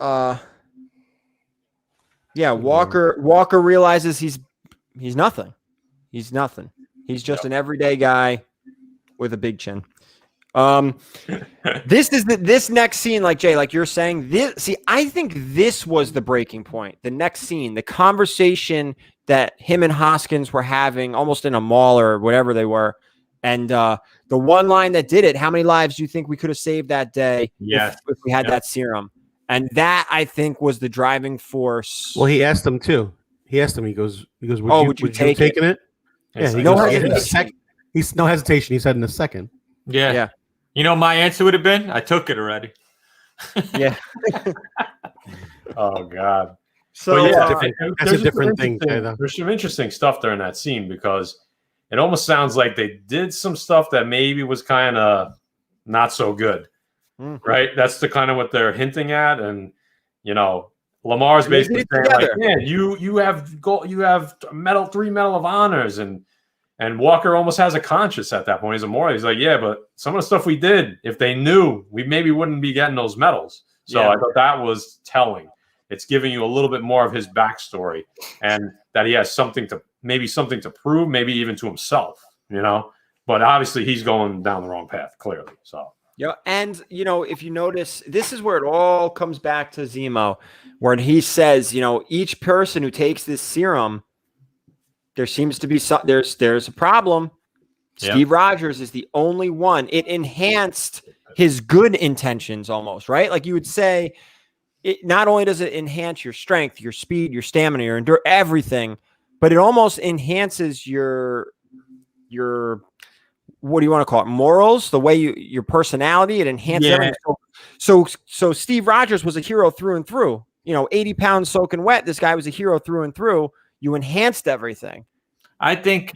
Yeah, Walker realizes he's nothing. He's nothing. He's just an everyday guy with a big chin. This next scene, like Jay, like you're saying, I think this was the breaking point. The next scene, the conversation that him and Hoskins were having almost in a mall or whatever they were. And the one line that did it, how many lives do you think we could have saved that day if we had that serum? And that, I think, was the driving force. Well, he asked him, too. He asked him, he goes, would you take taking it? Yeah, no hesitation. He's no hesitation. He said in a second. Yeah. My answer would have been, I took it already. Yeah. Oh, God. So that's a different thing. There's some interesting stuff during that scene because it almost sounds like they did some stuff that maybe was kind of not so good. Right? That's the kind of what they're hinting at. And, Lamar's basically saying, like, man, you have 3 Medal of Honors. And Walker almost has a conscience at that point. He's a moral. He's like, yeah, but some of the stuff we did, if they knew, we maybe wouldn't be getting those medals. So I thought that was telling. It's giving you a little bit more of his backstory and that he has something to prove, maybe even to himself, But obviously he's going down the wrong path, clearly. So. Yeah, and if you notice, this is where it all comes back to Zemo, where he says, each person who takes this serum, there seems to be there's a problem. Yep. Steve Rogers is the only one. It enhanced his good intentions almost, right? Like you would say, it not only does it enhance your strength, your speed, your stamina, your endurance, everything, but it almost enhances your what do you want to call it? Morals, the way your personality, it enhances everything. So Steve Rogers was a hero through and through. 80 pounds soaking wet. This guy was a hero through and through. You enhanced everything. I think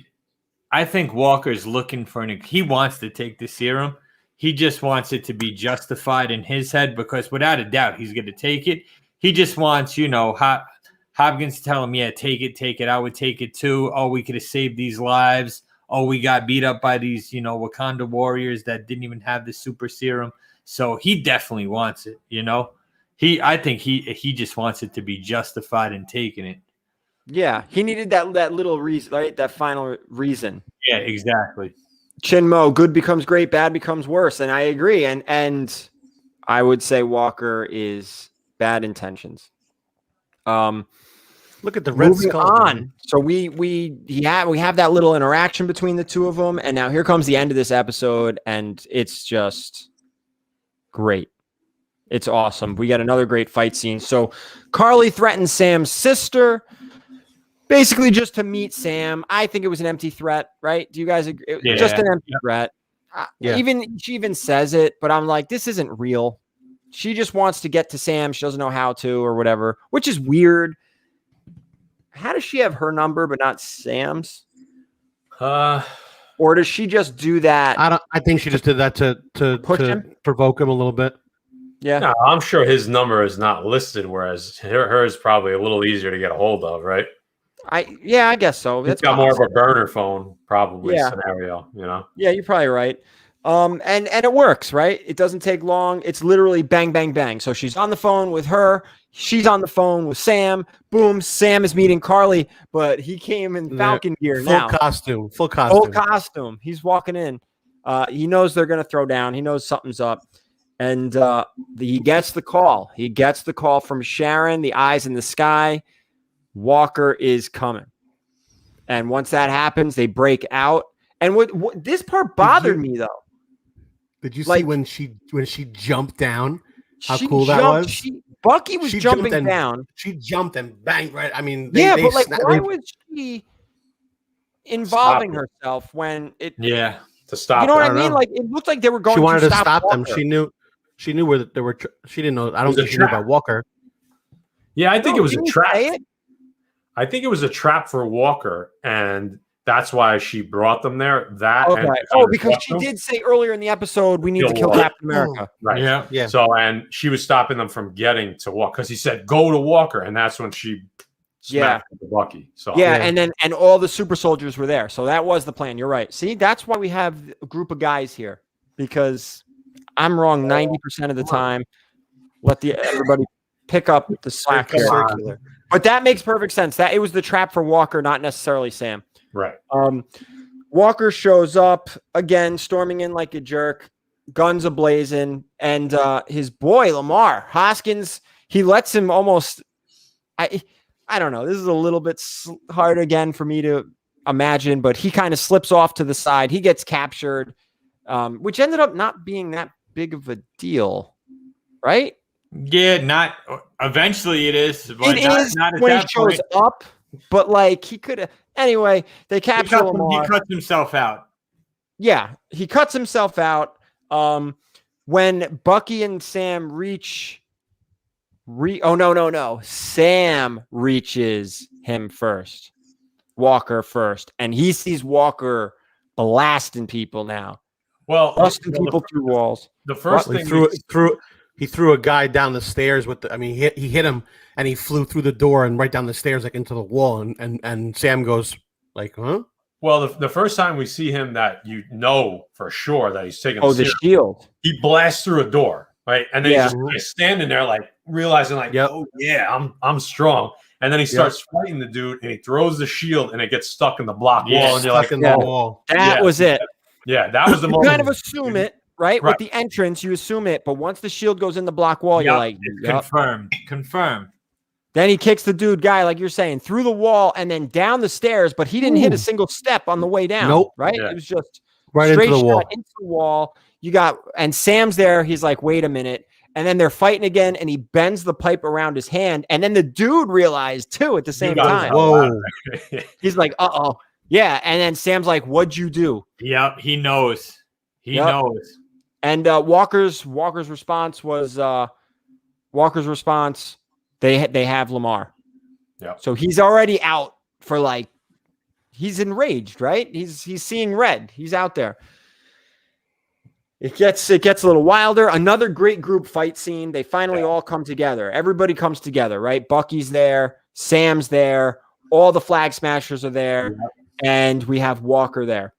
Walker's looking for he wants to take the serum. He just wants it to be justified in his head because without a doubt he's going to take it. He just wants, Hopkins to tell him, yeah, take it. I would take it too. Oh, we could have saved these lives. Oh, we got beat up by these, Wakanda warriors that didn't even have the super serum. So he definitely wants it, I think he just wants it to be justified in taking it. Yeah, he needed that little reason, right? That final reason. Yeah, exactly. Chinmo, good becomes great, bad becomes worse. And I agree. And I would say Walker is bad intentions. Look at the red Moving skull. on. Man. So we have that little interaction between the two of them, and now here comes the end of this episode, and it's just great. It's awesome. We got another great fight scene. So Carly threatens Sam's sister, basically just to meet Sam. I think it was an empty threat, right? Do you guys agree? Yeah. Just an empty threat. Yeah. She even says it, but I'm like, this isn't real. She just wants to get to Sam. She doesn't know how to or whatever, which is weird. How does she have her number but not Sam's? Or does she just do that? I think she just did that to Push him? provoke him a little bit. Yeah. No, I'm sure his number is not listed, whereas hers is probably a little easier to get a hold of, right? I guess so. It's got more of a burner phone probably scenario, you know? Yeah, you're probably right. And it works, right? It doesn't take long. It's literally bang, bang, bang. So she's on the phone with her. She's on the phone with Sam. Boom. Sam is meeting Carly, but he came in Falcon gear now. Full costume. He's walking in. He knows they're going to throw down. He knows something's up. And he gets the call. He gets the call from Sharon, the eyes in the sky. Walker is coming. And once that happens, they break out. And what this part bothered me, though. Did you see when she jumped down? How cool that was? Bucky was jumping down. She jumped and banged right. I mean, but why was she involving herself when it? Yeah, to stop. You know what I mean? Like it looked like they were going. She wanted to stop Walker. them. She knew where they were. She didn't know. I don't think she knew about Walker. Yeah, I think it was a trap. I think it was a trap for Walker, and that's why she brought them there. Because she did say earlier in the episode, we need to kill Captain America. Right. Yeah. So, and she was stopping them from getting to Walker because he said, go to Walker. And that's when she smacked the Bucky. So, and all the super soldiers were there. So that was the plan. You're right. See, that's why we have a group of guys here, because I'm wrong 90% of the time. Let everybody pick up the slack. Circular. But that makes perfect sense. That it was the trap for Walker, not necessarily Sam. Right. Walker shows up again, storming in like a jerk, guns ablazing, and his boy Lamar Hoskins, he lets him almost. I don't know. This is a little bit hard again for me to imagine, but he kind of slips off to the side. He gets captured, which ended up not being that big of a deal, right? Yeah, not eventually it is. But it is not at when that he shows point. up, but like he could have. Anyway, they capture Lamar. He cuts himself out. Yeah, he cuts himself out. When Bucky and Sam no. Sam reaches him first. Walker first. And he sees Walker blasting people now. Well, busting people through walls. The first thing he threw a guy down the stairs he hit him and he flew through the door and right down the stairs like into the wall and Sam goes like, huh? Well, the first time we see him that you know for sure that he's taking the shield. He blasts through a door, right? And then he's just like standing there like realizing like, oh yeah, I'm strong. And then he starts fighting the dude and he throws the shield and it gets stuck in the block wall and you're like, in the wall. That was it. Yeah, that was the moment. You kind of assume it. Right? With the entrance, you assume it, but once the shield goes in the block wall, you're like, confirmed. Then he kicks the dude guy, like you're saying, through the wall and then down the stairs, but he didn't hit a single step on the way down. Nope. Right? Yeah. It was just right straight into the wall. Into the wall. And Sam's there. He's like, wait a minute. And then they're fighting again, and he bends the pipe around his hand. And then the dude realized too at the same time. Whoa. He's like, uh-oh. Yeah. And then Sam's like, what'd you do? Yep, he knows. He knows. And Walker's response was they have Lamar. Yeah. So he's already out for like he's enraged, right? He's seeing red. He's out there. It gets a little wilder. Another great group fight scene. They finally all come together. Everybody comes together, right? Bucky's there, Sam's there, all the Flag Smashers are there, and we have Walker there.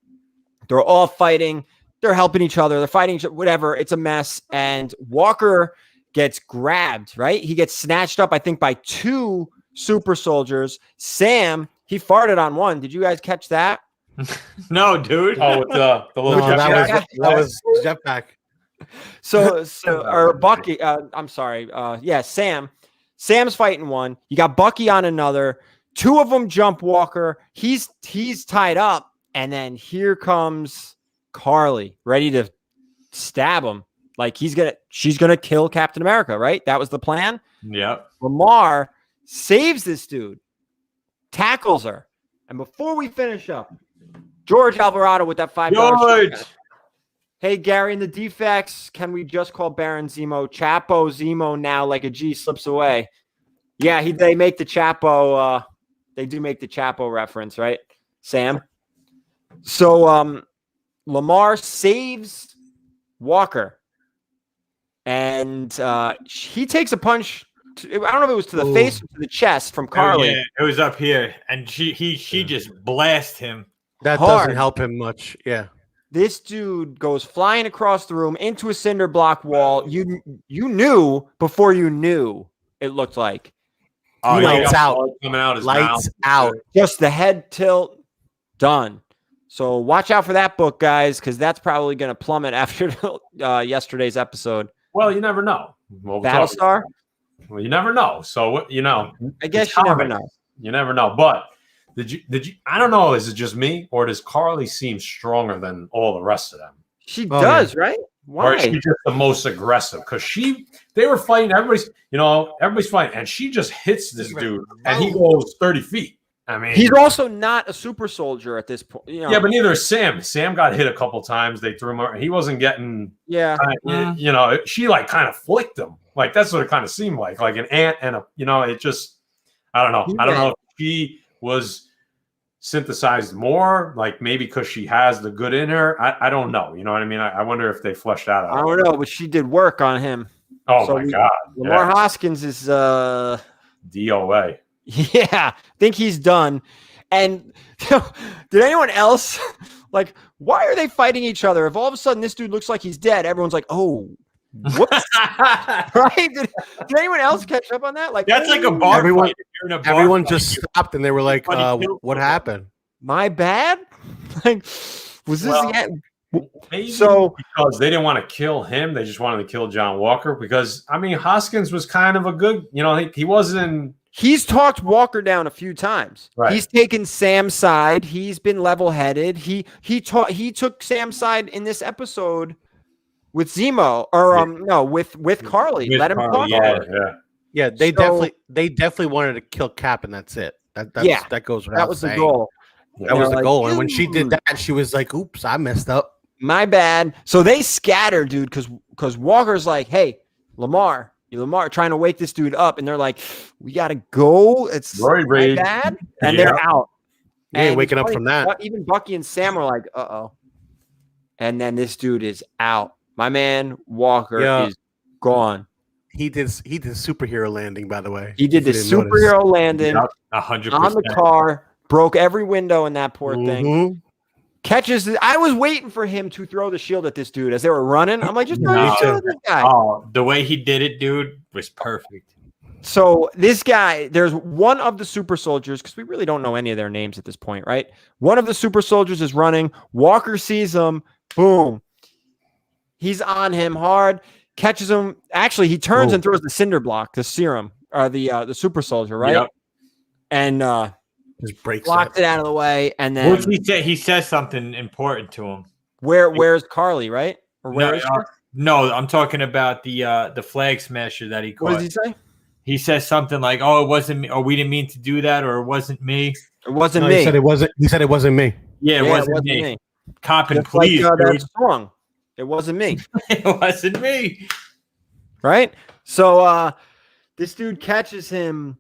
They're all fighting. They're helping each other. They're fighting each other, whatever. It's a mess. And Walker gets grabbed, right? He gets snatched up, I think, by two super soldiers. Sam, he farted on one. Did you guys catch that? No, dude. Oh, with the little that was jetpack. or Bucky. I'm sorry. Yeah, Sam. Sam's fighting one. You got Bucky on another. Two of them jump Walker. He's tied up, and then here comes Carly, ready to stab him. Like she's gonna kill Captain America, right? That was the plan. Yep. Lamar saves this dude, tackles her, and before we finish up, George Alvarado with that $5. George. Hey, Gary, in the defects, can we just call Baron Zemo Chapo Zemo now like a G slips away? Yeah, they make the Chapo. They do make the Chapo reference, right, Sam? So Lamar saves Walker, and he takes a punch. I don't know if it was to the face or to the chest from Carly. Yeah, it was up here, and she just blasted him. That hard. doesn't help him much. Yeah. This dude goes flying across the room into a cinder block wall. You knew before you knew it looked like. Oh, lights out. Coming out his Lights mouth. out. Just the head tilt, done. So watch out for that book, guys, because that's probably going to plummet after yesterday's episode. Well, you never know. Battlestar? Well, you never know. So, I guess you never know. You never know. But did you? I don't know. Is it just me, or does Carly seem stronger than all the rest of them? She does, right? Why? Or is she just the most aggressive? Because they were fighting. Everybody's fighting, and she just hits this dude, and he goes 30 feet. I mean, he's also not a super soldier at this point. Yeah, but neither is Sam. Sam got hit a couple times. They threw him. He wasn't getting. Yeah. She like kind of flicked him. Like that's what it kind of seemed like an ant and a. It just. I don't know. I don't know if she was synthesized more, like maybe because she has the good in her. I don't know. You know what I mean? I wonder if they fleshed out. I don't know, but she did work on him. Oh my God! Lamar Hoskins is DOA. Yeah, I think he's done. And did anyone else why are they fighting each other? If all of a sudden this dude looks like he's dead, everyone's like, oh, whoops. Right? Did anyone else catch up on that? Like that's like a bar. Everyone just stopped and they were like, what happened? My bad? Was this again? Maybe because they didn't want to kill him, they just wanted to kill John Walker. Because Hoskins was kind of a good, he wasn't. He's talked Walker down a few times. Right. He's taken Sam's side. He's been level-headed. He took Sam's side in this episode with Zemo, or with Carly. Let him talk. Yeah. They definitely wanted to kill Cap, and that's it. That goes without That was saying. the goal. That was the goal. And when she did that, she was like, "Oops, I messed up. My bad." So they scatter, dude, because Walker's like, "Hey, Lamar, trying to wake this dude up," and they're like, "We gotta go. It's my bad," and they're out. And waking up from that. Even Bucky and Sam are like, "Uh-oh," and then this dude is out. My man Walker is gone. He did superhero landing, by the way. He did the superhero landing 100% on the car, broke every window in that poor thing. Catches it. I was waiting for him to throw the shield at this dude as they were running. I'm like, just throw the shield at this guy. Oh, the way he did it, dude, was perfect. So this guy, there's one of the super soldiers, because we really don't know any of their names at this point, right? One of the super soldiers is running. Walker sees him. Boom. He's on him hard. Catches him. Actually, he turns and throws the cinder block, the serum, or the super soldier, right? Yep. And just breaks blocked it out of the way, and then he says something important to him. Where's Carly, right? Or where is she? No, I'm talking about the flag smasher that he caught. What does he say? He says something like, "Oh, it wasn't me," or "We didn't mean to do that," or "It wasn't me." It wasn't me. He said it wasn't. He said it wasn't me. Yeah, it wasn't me. Coppin, please. That's wrong. It wasn't me. It wasn't me. Right? So this dude catches him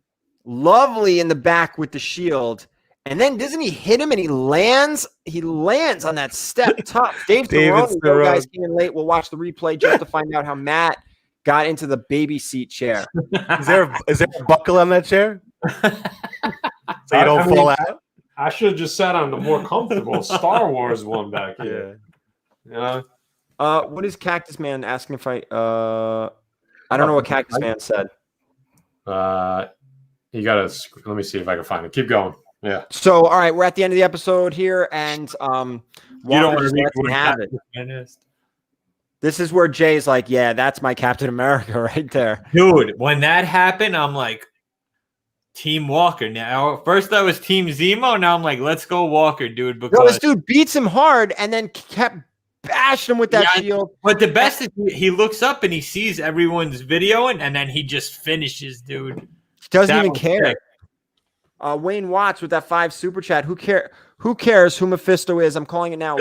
lovely in the back with the shield. And then doesn't he hit him and he lands on that step top. Dave Cerrone, guys came in late. We'll watch the replay just to find out how Matt got into the baby seat chair. Is there a buckle on that chair? So you don't fall out? I should have just sat on the more comfortable Star Wars one back here. Yeah. What is Cactus Man asking if I don't know what Cactus Man said. You gotta let me see if I can find it. Keep going. Yeah. So all right, we're at the end of the episode here, and you don't want to have it. This is where Jay's like, yeah, that's my Captain America right there. Dude, when that happened, I'm like, Team Walker. Now, first I was Team Zemo. Now I'm like, let's go Walker, dude. Because No, this dude beats him hard and then kept bashing him with that shield. But the best is he looks up and he sees everyone's video and then he just finishes, dude. He doesn't That even was care. sick. Wayne Watts with that 5 super chat. Who cares who Mephisto is? I'm calling it now.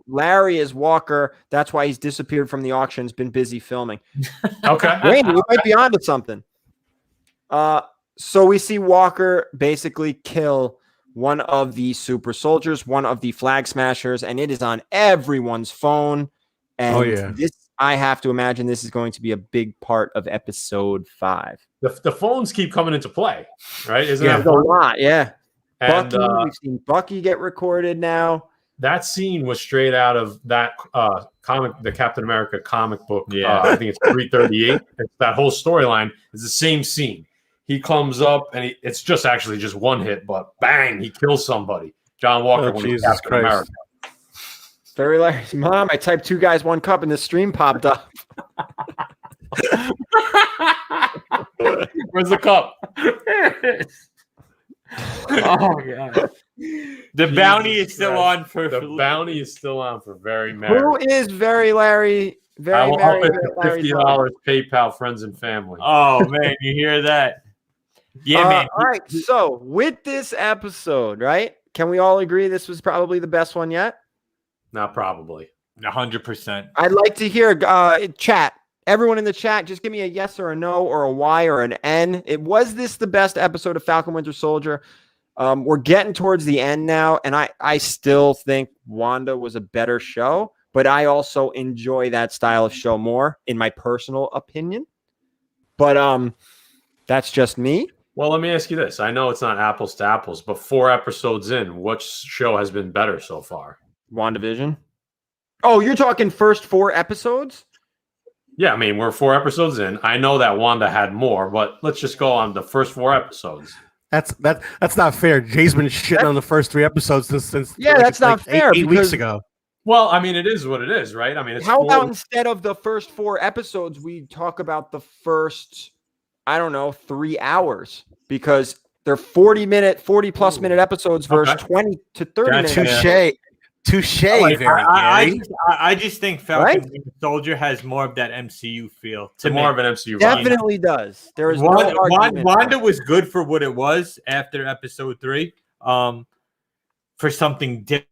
Larry is Walker. That's why he's disappeared from the auction. He's been busy filming. Okay. Wayne, you might be onto something. So we see Walker basically kill one of the super soldiers, one of the flag smashers, and it is on everyone's phone. And this, I have to imagine this is going to be a big part of episode 5. The phones keep coming into play, right? Isn't Yeah, that a fun? lot, yeah. And Bucky, we've seen Bucky get recorded now. that scene was straight out of that comic, the Captain America comic book. Yeah. I think it's 338. That whole storyline is the same scene. He comes up and it's just actually just one hit, but bang, he kills somebody. John Walker when he's Captain America. Very hilarious. Mom, I typed 2 guys, 1 cup, and the stream popped up. Where's the cup? Oh god. The bounty is still on for The bounty is still on for Very Merry. Who is Very Larry? I Very will Merry. up it Larry's $50 PayPal, friends and family. Oh man, you hear that? Yeah, man. All right. So with this episode, right? Can we all agree this was probably the best one yet? Not probably. 100%. I'd like to hear chat. Everyone in the chat, just give me a yes or a no or a Y or an N. Was this the best episode of Falcon Winter Soldier? We're getting towards the end now, and I still think Wanda was a better show, but I also enjoy that style of show more, in my personal opinion. But that's just me. Well, let me ask you this. I know it's not apples to apples, but 4 episodes in, what show has been better so far? WandaVision. Oh, you're talking first 4 episodes? Yeah, I mean, we're 4 episodes in. I know that Wanda had more, but let's just go on the first 4 episodes. That's not fair. Jay's been shitting on the first 3 episodes since that's not fair. 8 weeks ago. Well, I mean, it is what it is, right? I mean, it's how about instead of the first 4 episodes, we talk about the first, I don't know, 3 hours, because they're 40-plus minute episodes versus 20 to 30 minutes. Touche. I just think Falcon Winter Soldier has more of that MCU feel. It's more of an MCU. Definitely does. There is Wanda was good for what it was after episode 3. For something different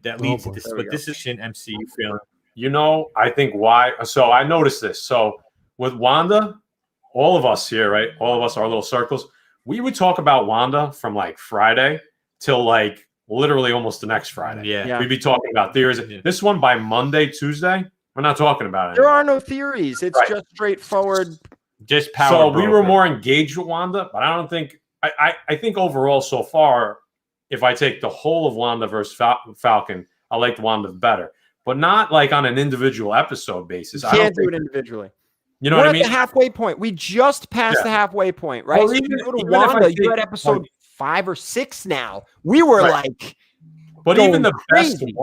that leads to this, but this is an MCU feeling. You know, I think why. So I noticed this. So with Wanda, all of us here, right? All of us, our little circles, we would talk about Wanda from like Friday till like literally almost the next Friday. Yeah. We'd be talking about theories. This one by Monday, Tuesday, we're not talking about it. There are no theories. It's just straightforward. Just power. So we were more engaged with Wanda, but I don't think I think overall so far, if I take the whole of Wanda versus Falcon, I liked Wanda better. But not like on an individual episode basis. You can't do it individually. You know we're what I at mean? the halfway point. We just passed the halfway point, right? Well, so even, you go to even Wanda, you're at episode 5 or 6 now. We were like, but going even the crazy.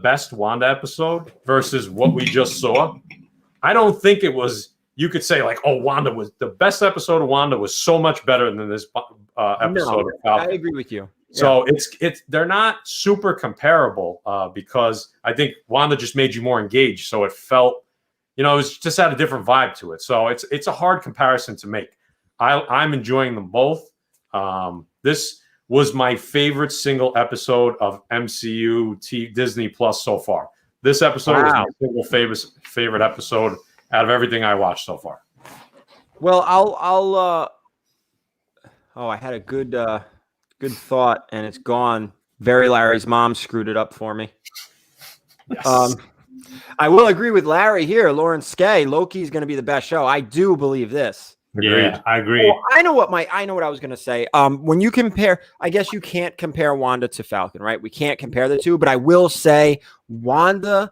best Wanda episode versus what we just saw, I don't think it was. You could say like, oh, Wanda was the best episode of Wanda was so much better than this episode of Falcon. I agree with you. So it's they're not super comparable because I think Wanda just made you more engaged. So it felt, it was just had a different vibe to it. So it's a hard comparison to make. I'm enjoying them both. This was my favorite single episode of MCU Disney Plus so far. This episode was my single favorite episode out of everything I watched so far. Well, I had a good thought and it's gone. Very Larry's mom screwed it up for me. Yes. I will agree with Larry here. Lawrence Skay, Loki is going to be the best show. I do believe this. Yeah, I agree. Well, I know what I was going to say. When you compare, I guess you can't compare Wanda to Falcon, right? We can't compare the two, but I will say Wanda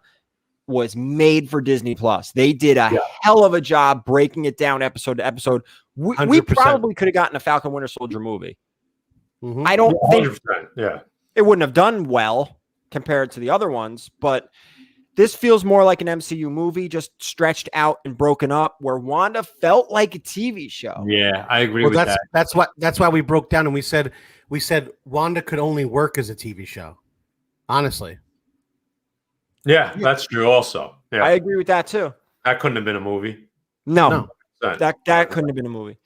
was made for Disney Plus. They did a hell of a job breaking it down episode to episode. We probably could have gotten a Falcon Winter Soldier movie. I don't think it wouldn't have done well, compared to the other ones, but this feels more like an MCU movie, just stretched out and broken up, where Wanda felt like a TV show. Yeah, I agree with that. That's why we broke down and we said Wanda could only work as a TV show. Honestly. Yeah, that's true also. Yeah. I agree with that too. That couldn't have been a movie. No. That couldn't have been a movie.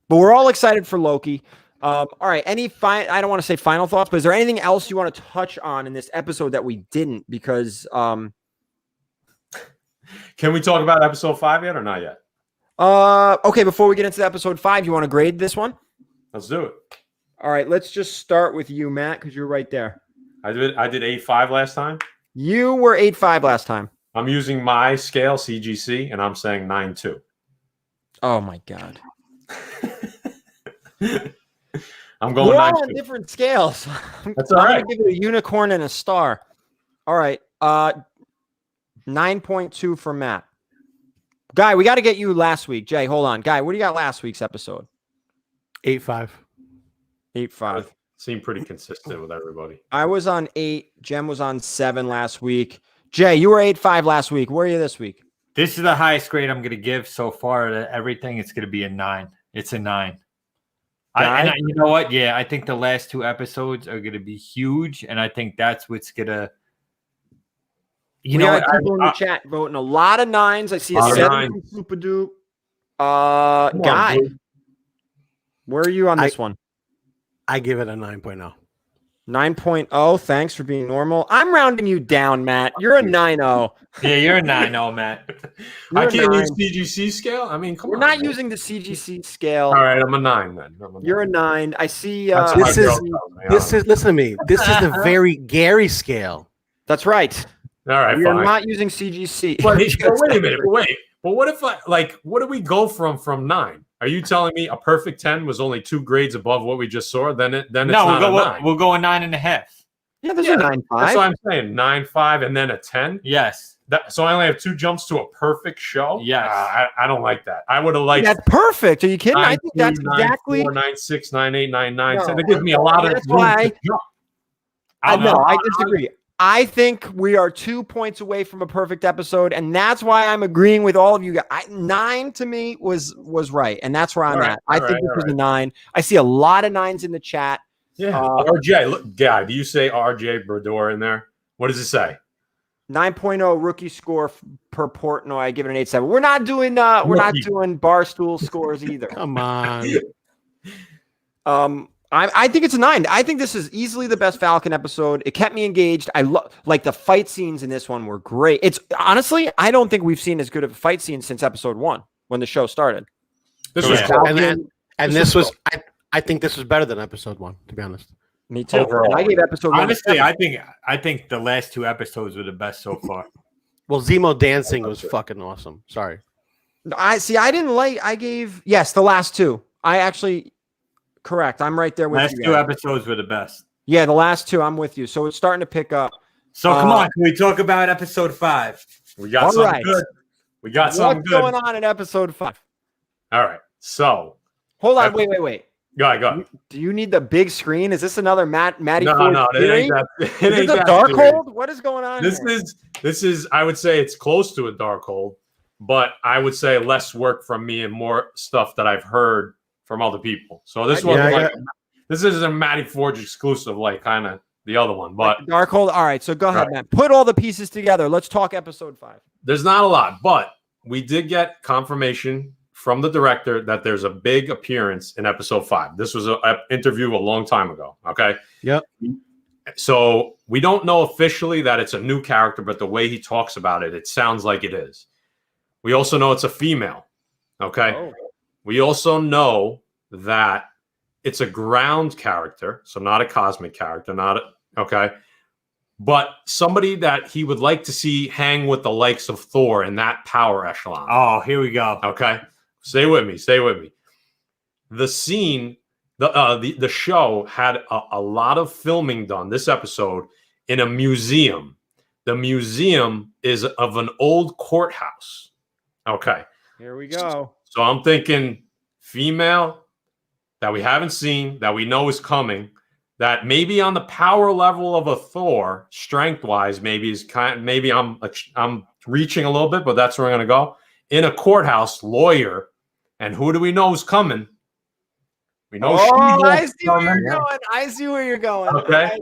But we're all excited for Loki. All right. I don't want to say final thoughts, but is there anything else you want to touch on in this episode that we didn't? Because can we talk about episode 5 yet or not yet? Okay, before we get into episode 5, you want to grade this one? Let's do it. All right, let's just start with you, Matt, because you're right there. I did 8.5 last time. You were 8.5 last time. I'm using my scale, CGC, and I'm saying 9.2. Oh my God. I'm going. We're all on different scales. That's all right. I'm gonna give it a unicorn and a star. All right. 9.2 for Matt. Guy, we got to get you last week. Jay, hold on. Guy, what do you got last week's episode? 8.5. 8.5. Seemed pretty consistent with everybody. I was on 8. Jem was on 7 last week. Jay, you were 8.5 last week. Where are you this week? This is the highest grade I'm going to give so far to everything. It's going to be a 9. It's a 9. You know what? Yeah, I think the last 2 episodes are going to be huge, and I think that's what's going to. You know, people in the chat voting a lot of 9s. I see a 7 from Super Dupe. Guy, where are you on this one? I give it a 9.0. 9.0. Thanks for being normal. I'm rounding you down, Matt. You're a 9.0. Yeah, you're a 9.0 Matt. I can't use CGC scale. I mean, we're not using the CGC scale. All right, I'm a 9 then. You're a 9. I see. Listen to me. This is the very Gary scale. That's right. All right, we are not using CGC. But wait a minute. Wait. But what if what do we go from 9? Are you telling me a perfect 10 was only 2 grades above what we just saw? Then it's not a 9. We'll go a 9.5. Yeah, there's a 9.5. That's what I'm saying. 9.5 and then a 10. Yes. So I only have 2 jumps to a perfect show. Yes. I don't like that. I would have liked. That's perfect. Are you kidding? 9, I think that's 9, exactly 4, 9, 6, 9, 8, 9, 9, 10. It gives me a lot of room to jump. I disagree. I think we are 2 points away from a perfect episode, and that's why I'm agreeing with all of you guys. 9 to me was right, and that's where I'm at. I think this was a 9. I see a lot of 9s in the chat. Yeah. RJ, look, Guy, do you say RJ Brodeur in there? What does it say? 9.0 rookie score per Portnoy. I give it an 8.7. We're not doing Barstool scores either. Come on. I think it's a 9. I think this is easily the best Falcon episode. It kept me engaged. I love the fight scenes in this one were great. It's honestly, I don't think we've seen as good of a fight scene since episode 1 when the show started. This was I think this was better than episode 1, to be honest. Me too. Overall. I gave episode 1. Honestly, I think the last 2 episodes were the best so far. Well, Zemo dancing was fucking awesome. Sorry. I gave the last 2. Correct. I'm right there with you. Last 2 episodes were the best. Yeah, the last 2, I'm with you. So it's starting to pick up. So come on, can we talk about episode 5? We got something good. We got something good. What's going on in episode 5? All right. So hold on. Wait. Go ahead. Do you need the big screen? Is this another Madripoor? No, it ain't that. Is it a Darkhold? What is going on? This is. I would say it's close to a Darkhold, but I would say less work from me and more stuff that I've heard from other people. So this this is a Matty Forge exclusive, like kind of the other one. But Darkhold. All right, so go ahead, man. Put all the pieces together. Let's talk episode 5. There's not a lot, but we did get confirmation from the director that there's a big appearance in episode 5. This was an interview a long time ago. Okay. Yep. So we don't know officially that it's a new character, but the way he talks about it, it sounds like it is. We also know it's a female. Okay. Oh. We also know that it's a ground character, so not a cosmic character, but somebody that he would like to see hang with the likes of Thor in that power echelon. Oh, here we go. Okay. Stay with me. The scene, the show had a lot of filming done this episode in a museum. The museum is of an old courthouse. Okay. Here we go. So I'm thinking female that we haven't seen, that we know is coming, that maybe on the power level of a Thor, strength-wise, maybe I'm reaching a little bit, but that's where I'm going to go. In a courthouse, lawyer, and who do we know is coming? We know. I see where you're going. I see where you're going. Okay.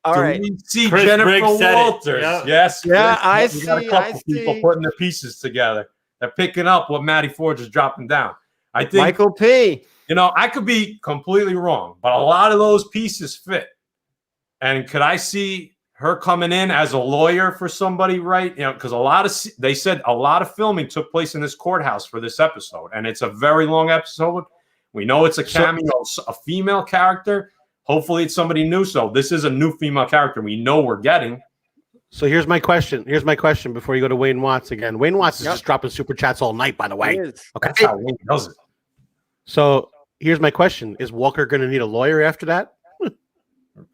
All right. We see Chris Jennifer Briggs said it. Walters. Yep. Yes. Yeah, Chris. We got a couple people putting their pieces together. They're picking up what Madripoor just dropping down. I think Michael P. I could be completely wrong, but a lot of those pieces fit. And could I see her coming in as a lawyer for somebody, right? Because they said a lot of filming took place in this courthouse for this episode, and it's a very long episode. We know it's a cameo, a female character. Hopefully it's somebody new. So this is a new female character we know we're getting. So here's my question. Before you go to Wayne Watts again. Wayne Watts is just dropping super chats all night, by the way. Okay. That's how Wayne does it. So here's my question. Is Walker going to need a lawyer after that?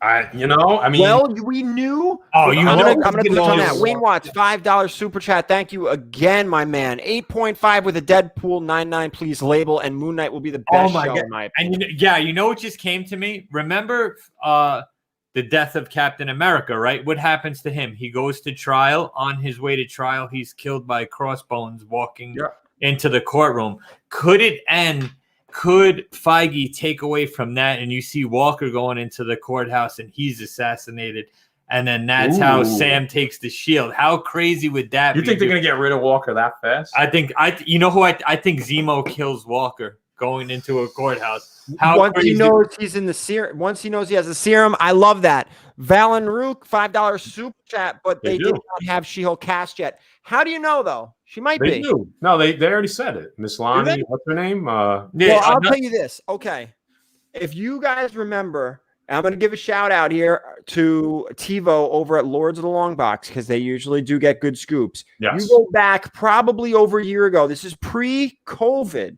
I mean, well, we knew. Oh, I'm gonna click on that. Wayne Watts, $5 super chat. Thank you again, my man. 8.5 with a Deadpool 99, please label, and Moon Knight will be the best show in my opinion. And you know what just came to me? Remember the death of Captain America, right? What happens to him? He goes to trial. On his way to trial, he's killed by crossbones walking into the courtroom. Could it end? Could Feige take away from that, and you see Walker going into the courthouse and he's assassinated, and then that's how Sam takes the shield? How crazy would that be? You think they're gonna get rid of Walker that fast? I think Zemo kills Walker going into a courthouse. Once he knows he's in the serum, once he knows he has a serum, I love that. Valen Rook, $5 super chat, but they did not have She-Hulk cast yet. How do you know though? She might be. They do. No, they already said it. Miss Lonnie, what's her name? Well, I'll tell you this. Okay. If you guys remember, I'm going to give a shout out here to TiVo over at Lords of the Long Box because they usually do get good scoops. Yes. You go back probably over a year ago. This is pre-COVID.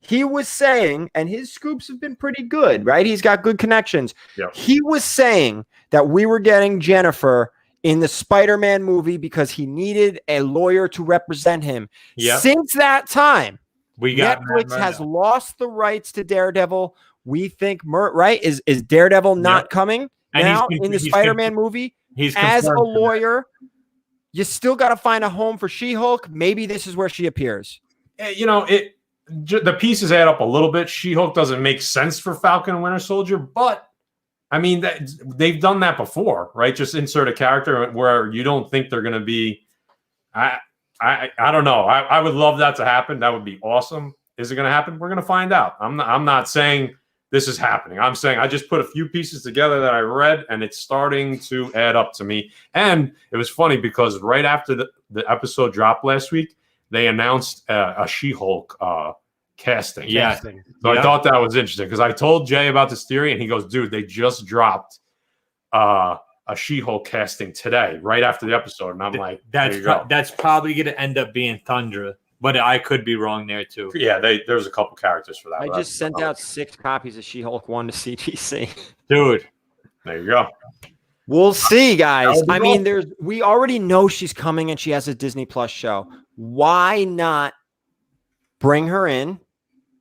He was saying, and his scoops have been pretty good, right? He's got good connections. Yep. He was saying that we were getting Jennifer in the Spider-Man movie because he needed a lawyer to represent him. Yep. Since that time, Netflix has lost the rights to Daredevil. We think, right? Is Daredevil not coming now in the Spider-Man movie? He's as a lawyer. You still got to find a home for She-Hulk. Maybe this is where she appears. The pieces add up a little bit. She-Hulk doesn't make sense for Falcon and Winter Soldier, but I mean, they've done that before, right? Just insert a character where you don't think they're going to be. I don't know. I would love that to happen. That would be awesome. Is it going to happen? We're going to find out. I'm not saying this is happening. I'm saying I just put a few pieces together that I read, and it's starting to add up to me. And it was funny because right after the episode dropped last week, they announced a She-Hulk casting. Yeah. So I thought that was interesting because I told Jay about this theory, and he goes, "Dude, they just dropped a She-Hulk casting today, right after the episode." And I'm like, that's probably going to end up being Thundra, but I could be wrong there too. Yeah, there's a couple characters for that. I just sent out 6 copies of She-Hulk 1 to CGC. Dude, there you go. We'll see, guys. I mean, we already know she's coming and she has a Disney Plus show. Why not bring her in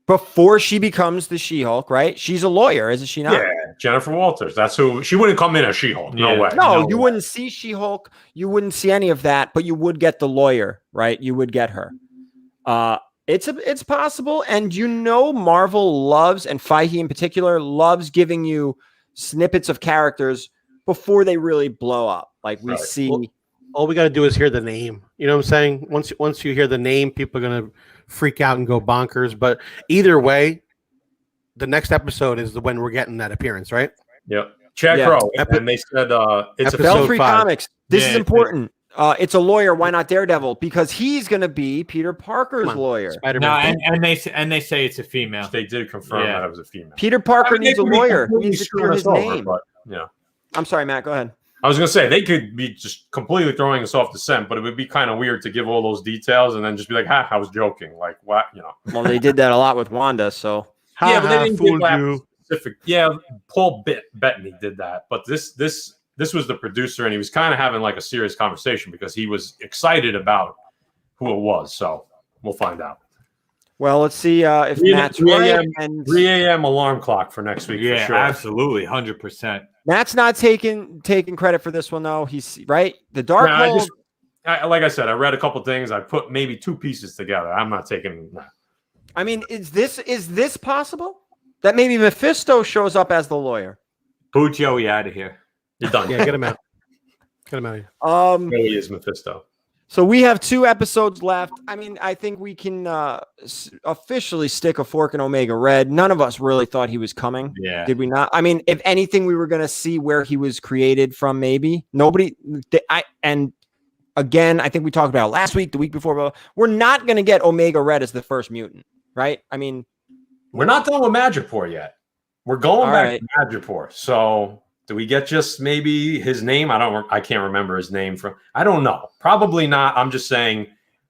before she becomes the She-Hulk, right? She's a lawyer, isn't she not? Yeah, Jennifer Walters. That's who. She wouldn't come in as She-Hulk. No way. No, you wouldn't see She-Hulk. You wouldn't see any of that, but you would get the lawyer, right? You would get her. It's possible. And Marvel loves, and Feige in particular, loves giving you snippets of characters before they really blow up. Like we see. Well, all we got to do is hear the name. You know what I'm saying? Once you hear the name, people are going to freak out and go bonkers. But either way, the next episode is when we're getting that appearance, right? Yep. Chad Crow. And they said it's Belfry Comics. This is important. It's a lawyer. Why not Daredevil? Because he's going to be Peter Parker's lawyer. No, and they say it's a female. They did confirm that it was a female. Peter Parker needs a lawyer. He needs to clear his name. But, yeah. I'm sorry, Matt. Go ahead. I was going to say, they could be just completely throwing us off the scent, but it would be kind of weird to give all those details and then just be like, I was joking. Like, what? Well, they did that a lot with Wanda, so. Yeah, but they didn't give that specific. Yeah, Paul Bettany did that. But this was the producer, and he was kind of having like a serious conversation because he was excited about who it was. So we'll find out. Well, let's see if 3 Matt's 3 right. a.m. And 3 a.m. alarm clock for next week. Yeah, for sure. absolutely, 100%. Matt's not taking credit for this one, though. He's right. The Darkhold. Like I said, I read a couple things. I put maybe 2 pieces together. I'm not taking. Nah. I mean, is this possible? That maybe Mephisto shows up as the lawyer. Boot Joey out of here. You're done. Yeah, get him out. Get him out of here. Really is Mephisto. So we have 2 episodes left. I mean, I think we can officially stick a fork in Omega Red. None of us really thought he was coming. Yeah. Did we not? I mean, if anything, we were going to see where he was created from, maybe. Nobody. And again, I think we talked about it last week, the week before. But we're not going to get Omega Red as the first mutant, right? I mean, we're not done with Madripoor yet. We're going back to Madripoor. So do we get just maybe his name? I can't remember his name from. I don't know. Probably not. I'm just saying.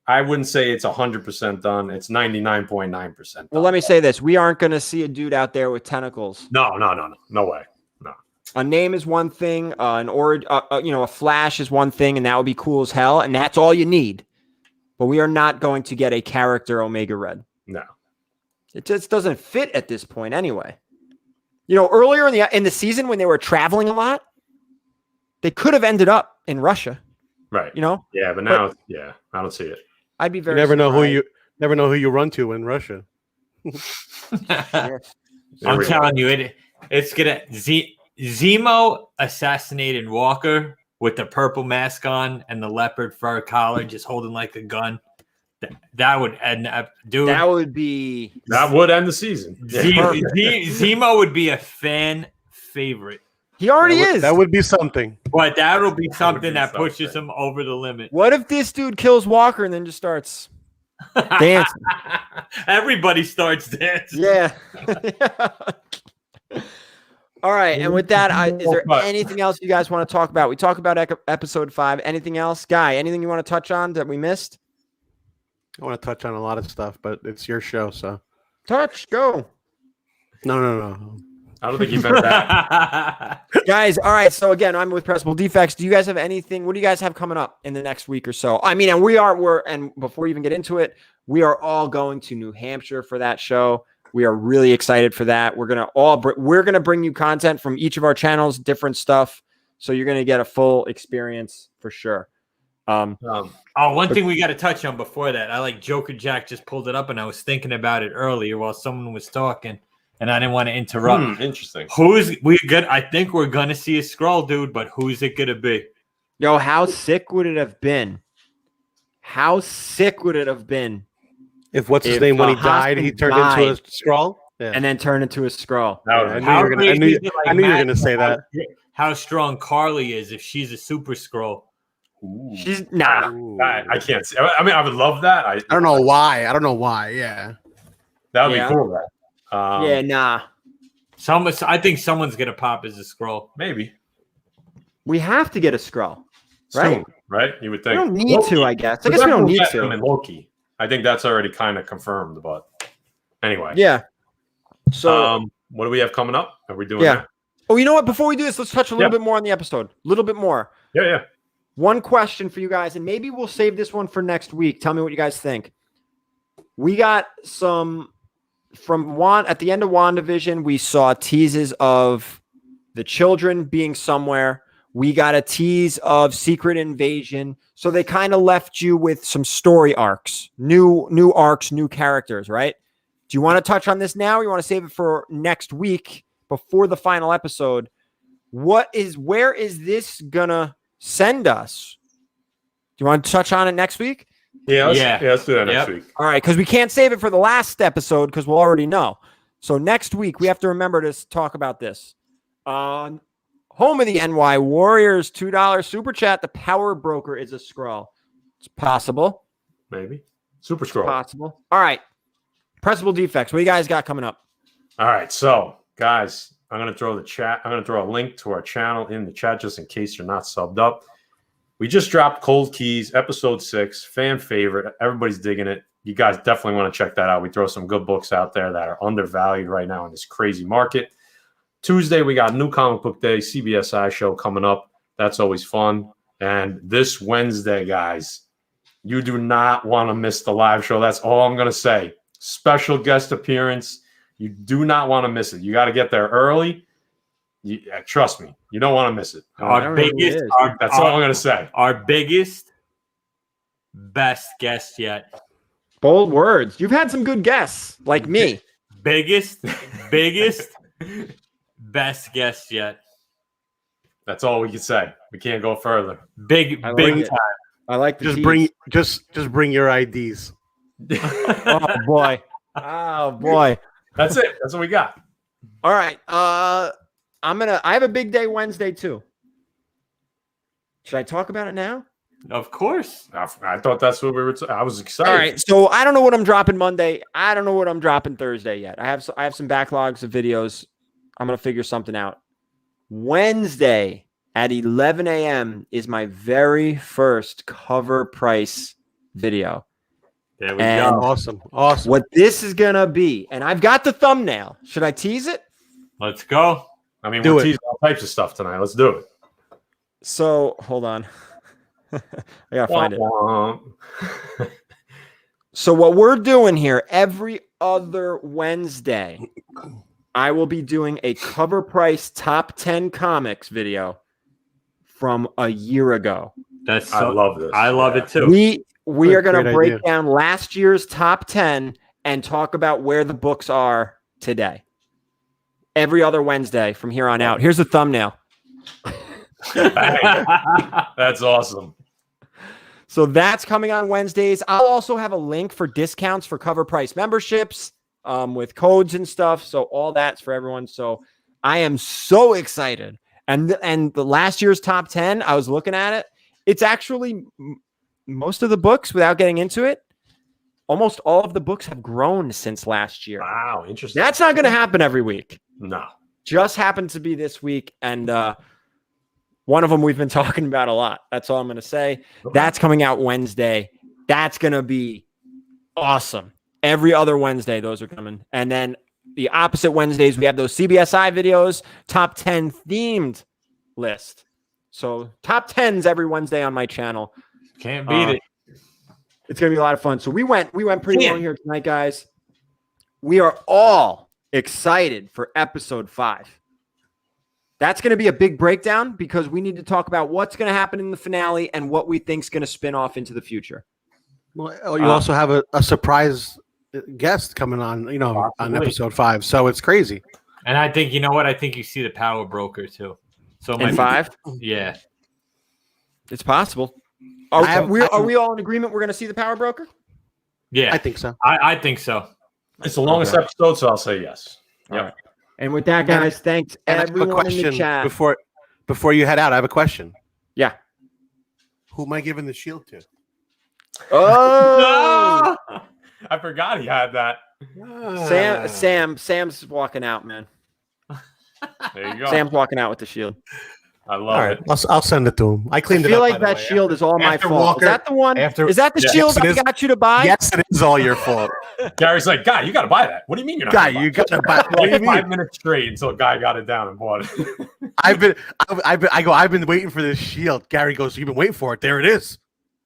I wouldn't say it's 100% done. It's 99.9% done. Well, let me say this: we aren't going to see a dude out there with tentacles. No way. No. A name is one thing. A flash is one thing, and that would be cool as hell, and that's all you need. But we are not going to get a character Omega Red. No. It just doesn't fit at this point, anyway. You know, earlier in the season when they were traveling a lot, they could have ended up in Russia. Right. You know? Yeah, but now, I don't see it. I'd be very. You never know who you run to in Russia. Yes. I'm telling you, it's gonna Zemo assassinated Walker with the purple mask on and the leopard fur collar, just holding like a gun. That would end up, dude. That would end the season. Zemo would be a fan favorite. He already is. That would be something. But that'll be something that pushes him over the limit. What if this dude kills Walker and then just starts dancing? Everybody starts dancing. Yeah. All right. And with that, is there anything else you guys want to talk about? We talked about episode 5. Anything else? Guy, anything you want to touch on that we missed? I want to touch on a lot of stuff, but it's your show, so. Go. No. I don't think you meant that. Guys, all right. So again, I'm with Pressable Defects. Do you guys have anything? What do you guys have coming up in the next week or so? I mean, and before we even get into it, we are all going to New Hampshire for that show. We are really excited for that. We're gonna bring you content from each of our channels, different stuff. So you're gonna get a full experience for sure. One thing we got to touch on before that. I like Joker Jack just pulled it up, and I was thinking about it earlier while someone was talking. And I didn't want to interrupt. Interesting. I think we're gonna see a scroll, dude. But who's it gonna be? Yo, how sick would it have been? How sick would it have been? If what's his name when he died, he turned into a scroll, and then turned into a scroll. I knew you were gonna say that. How strong Carly is if she's a super scroll. She's I can't see. I mean, I would love that. I don't know why. Yeah. That would be cool. I think someone's gonna pop as a scroll. Maybe. We have to get a scroll, right? Soon, right? You would think. We don't need to, I guess. I guess we don't need to. In Loki. I think that's already kind of confirmed, but anyway. Yeah. So what do we have coming up? Are we doing that? Oh, you know what? Before we do this, let's touch a little bit more on the episode. A little bit more. Yeah. One question for you guys, and maybe we'll save this one for next week. Tell me what you guys think. We got some from at the end of WandaVision, we saw teases of the children being somewhere. We got a tease of Secret Invasion. So they kind of left you with some story arcs, new arcs, new characters, right? Do you want to touch on this now or you want to save it for next week before the final episode? Where is this gonna send us? Do you want to touch on it next week? Yeah, let's do that next week. All right, because we can't save it for the last episode because we'll already know. So next week, we have to remember to talk about this. Home of the NY Warriors, $2 super chat. The power broker is a scroll. It's possible. Maybe. Super scroll. Possible. All right. Pressable Defects. What do you guys got coming up? All right. So, guys, I'm going to throw a link to our channel in the chat just in case you're not subbed up. We just dropped Cold Keys, episode 6, fan favorite. Everybody's digging it. You guys definitely want to check that out. We throw some good books out there that are undervalued right now in this crazy market. Tuesday, we got New Comic Book Day, CBSI show coming up. That's always fun. And this Wednesday, guys, you do not want to miss the live show. That's all I'm going to say. special guest appearance. You do not want to miss it. You got to get there early. Trust me, you don't want to miss it. That's all I'm going to say. Our biggest, best guest yet. Bold words. You've had some good guests, like me. Biggest, best guest yet. That's all we can say. We can't go further. Big time. I like the just bring your IDs. Oh boy. That's it. That's what we got. All right. I have a big day Wednesday too. Should I talk about it now? Of course. I thought that's what we were. I was excited. All right. So I don't know what I'm dropping Monday. I don't know what I'm dropping Thursday yet. I have some backlogs of videos. I'm gonna figure something out. Wednesday at 11 a.m. is my very first cover price video. There we go. Awesome. What this is going to be, and I've got the thumbnail. Should I tease it? Let's go. I mean, we're teasing all types of stuff tonight. Let's do it. So, hold on. I got to find it. So what we're doing here, every other Wednesday, I will be doing a cover price top 10 comics video from a year ago. I love this. I love it too. We are going to break down last year's top 10 and talk about where the books are today. Every other Wednesday from here on out. Here's the thumbnail. That's awesome. So that's coming on Wednesdays. I'll also have a link for discounts for cover price memberships with codes and stuff. So all that's for everyone. So I am so excited. And the last year's top 10, I was looking at it. It's actually most of the books, without getting into it, almost all of the books have grown since last year. Wow, interesting. That's not going to happen every week. No. Just happened to be this week. And one of them we've been talking about a lot. That's all I'm going to say. Okay. That's coming out Wednesday. That's going to be awesome. Every other Wednesday, those are coming. And then the opposite Wednesdays, we have those CBSI videos, top 10 themed list. So top 10s every Wednesday on my channel. Can't beat it. It's going to be a lot of fun. So we went pretty long here tonight, guys. We are all excited for episode 5. That's going to be a big breakdown because we need to talk about what's going to happen in the finale and what we think is going to spin off into the future. Well, you also have a surprise guest coming on, on episode 5. So it's crazy. And I think, I think you see the power broker too. So in 5? Yeah. It's possible. Are we all in agreement we're going to see the power broker? Yeah. I think so. I think so. It's the longest episode, so I'll say yes. Yep. Right. And with that, guys, thanks everyone in the chat. Before you head out, I have a question. Yeah. Who am I giving the shield to? Oh! I forgot he had that. Sam's walking out, man. There you go. Sam's walking out with the shield. I love it. I'll send it to him. I cleaned it up. I feel like that shield is all my fault. Is that the one? Is that the shield I got you to buy? Yes, it is all your fault. Gary's like, Guy, you got to buy that. What do you mean you're not? Guy, you got to buy. Like 5 minutes straight until a guy got it down and bought it. I've been waiting for this shield. Gary goes, you've been waiting for it. There it is.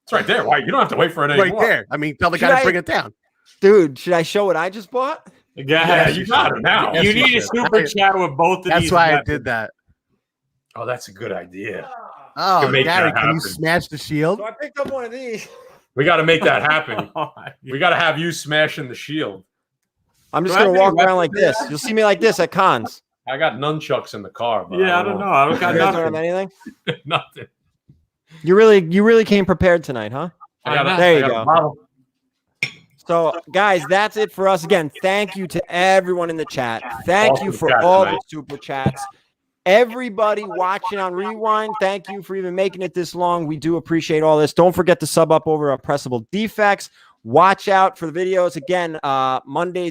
It's right there. Why? You don't have to wait for it anymore. Right there. I mean, tell the guy to bring it down. Dude, should I show what I just bought? Yeah, you got it now. You need a super chat with both of these. That's why I did that. Oh, that's a good idea. Oh, Gary, can you smash the shield? So I picked up one of these. We got to make that happen. We got to have you smashing the shield. I'm just going to walk around like this. You'll see me like this at cons. I got nunchucks in the car. But I don't know. I don't got nothing. Anything? Nothing. You really came prepared tonight, huh? There you go. So, guys, that's it for us. Again, thank you to everyone in the chat. Thank you for all the super chats. Everybody watching on Rewind, thank you for even making it this long. We do appreciate all this. Don't forget to sub up over at Pressable Defects. Watch out for the videos. Again, Monday,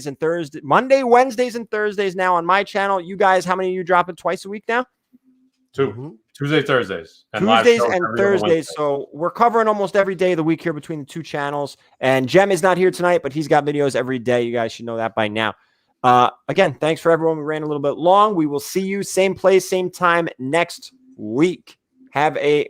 Wednesdays, and Thursdays now on my channel. You guys, how many of you dropping twice a week now? 2. Mm-hmm. Tuesdays, Thursdays. Tuesdays and Thursdays. So we're covering almost every day of the week here between the two channels. And Jem is not here tonight, but he's got videos every day. You guys should know that by now. Again, thanks for everyone. We ran a little bit long. We will see you same place, same time next week. Have a great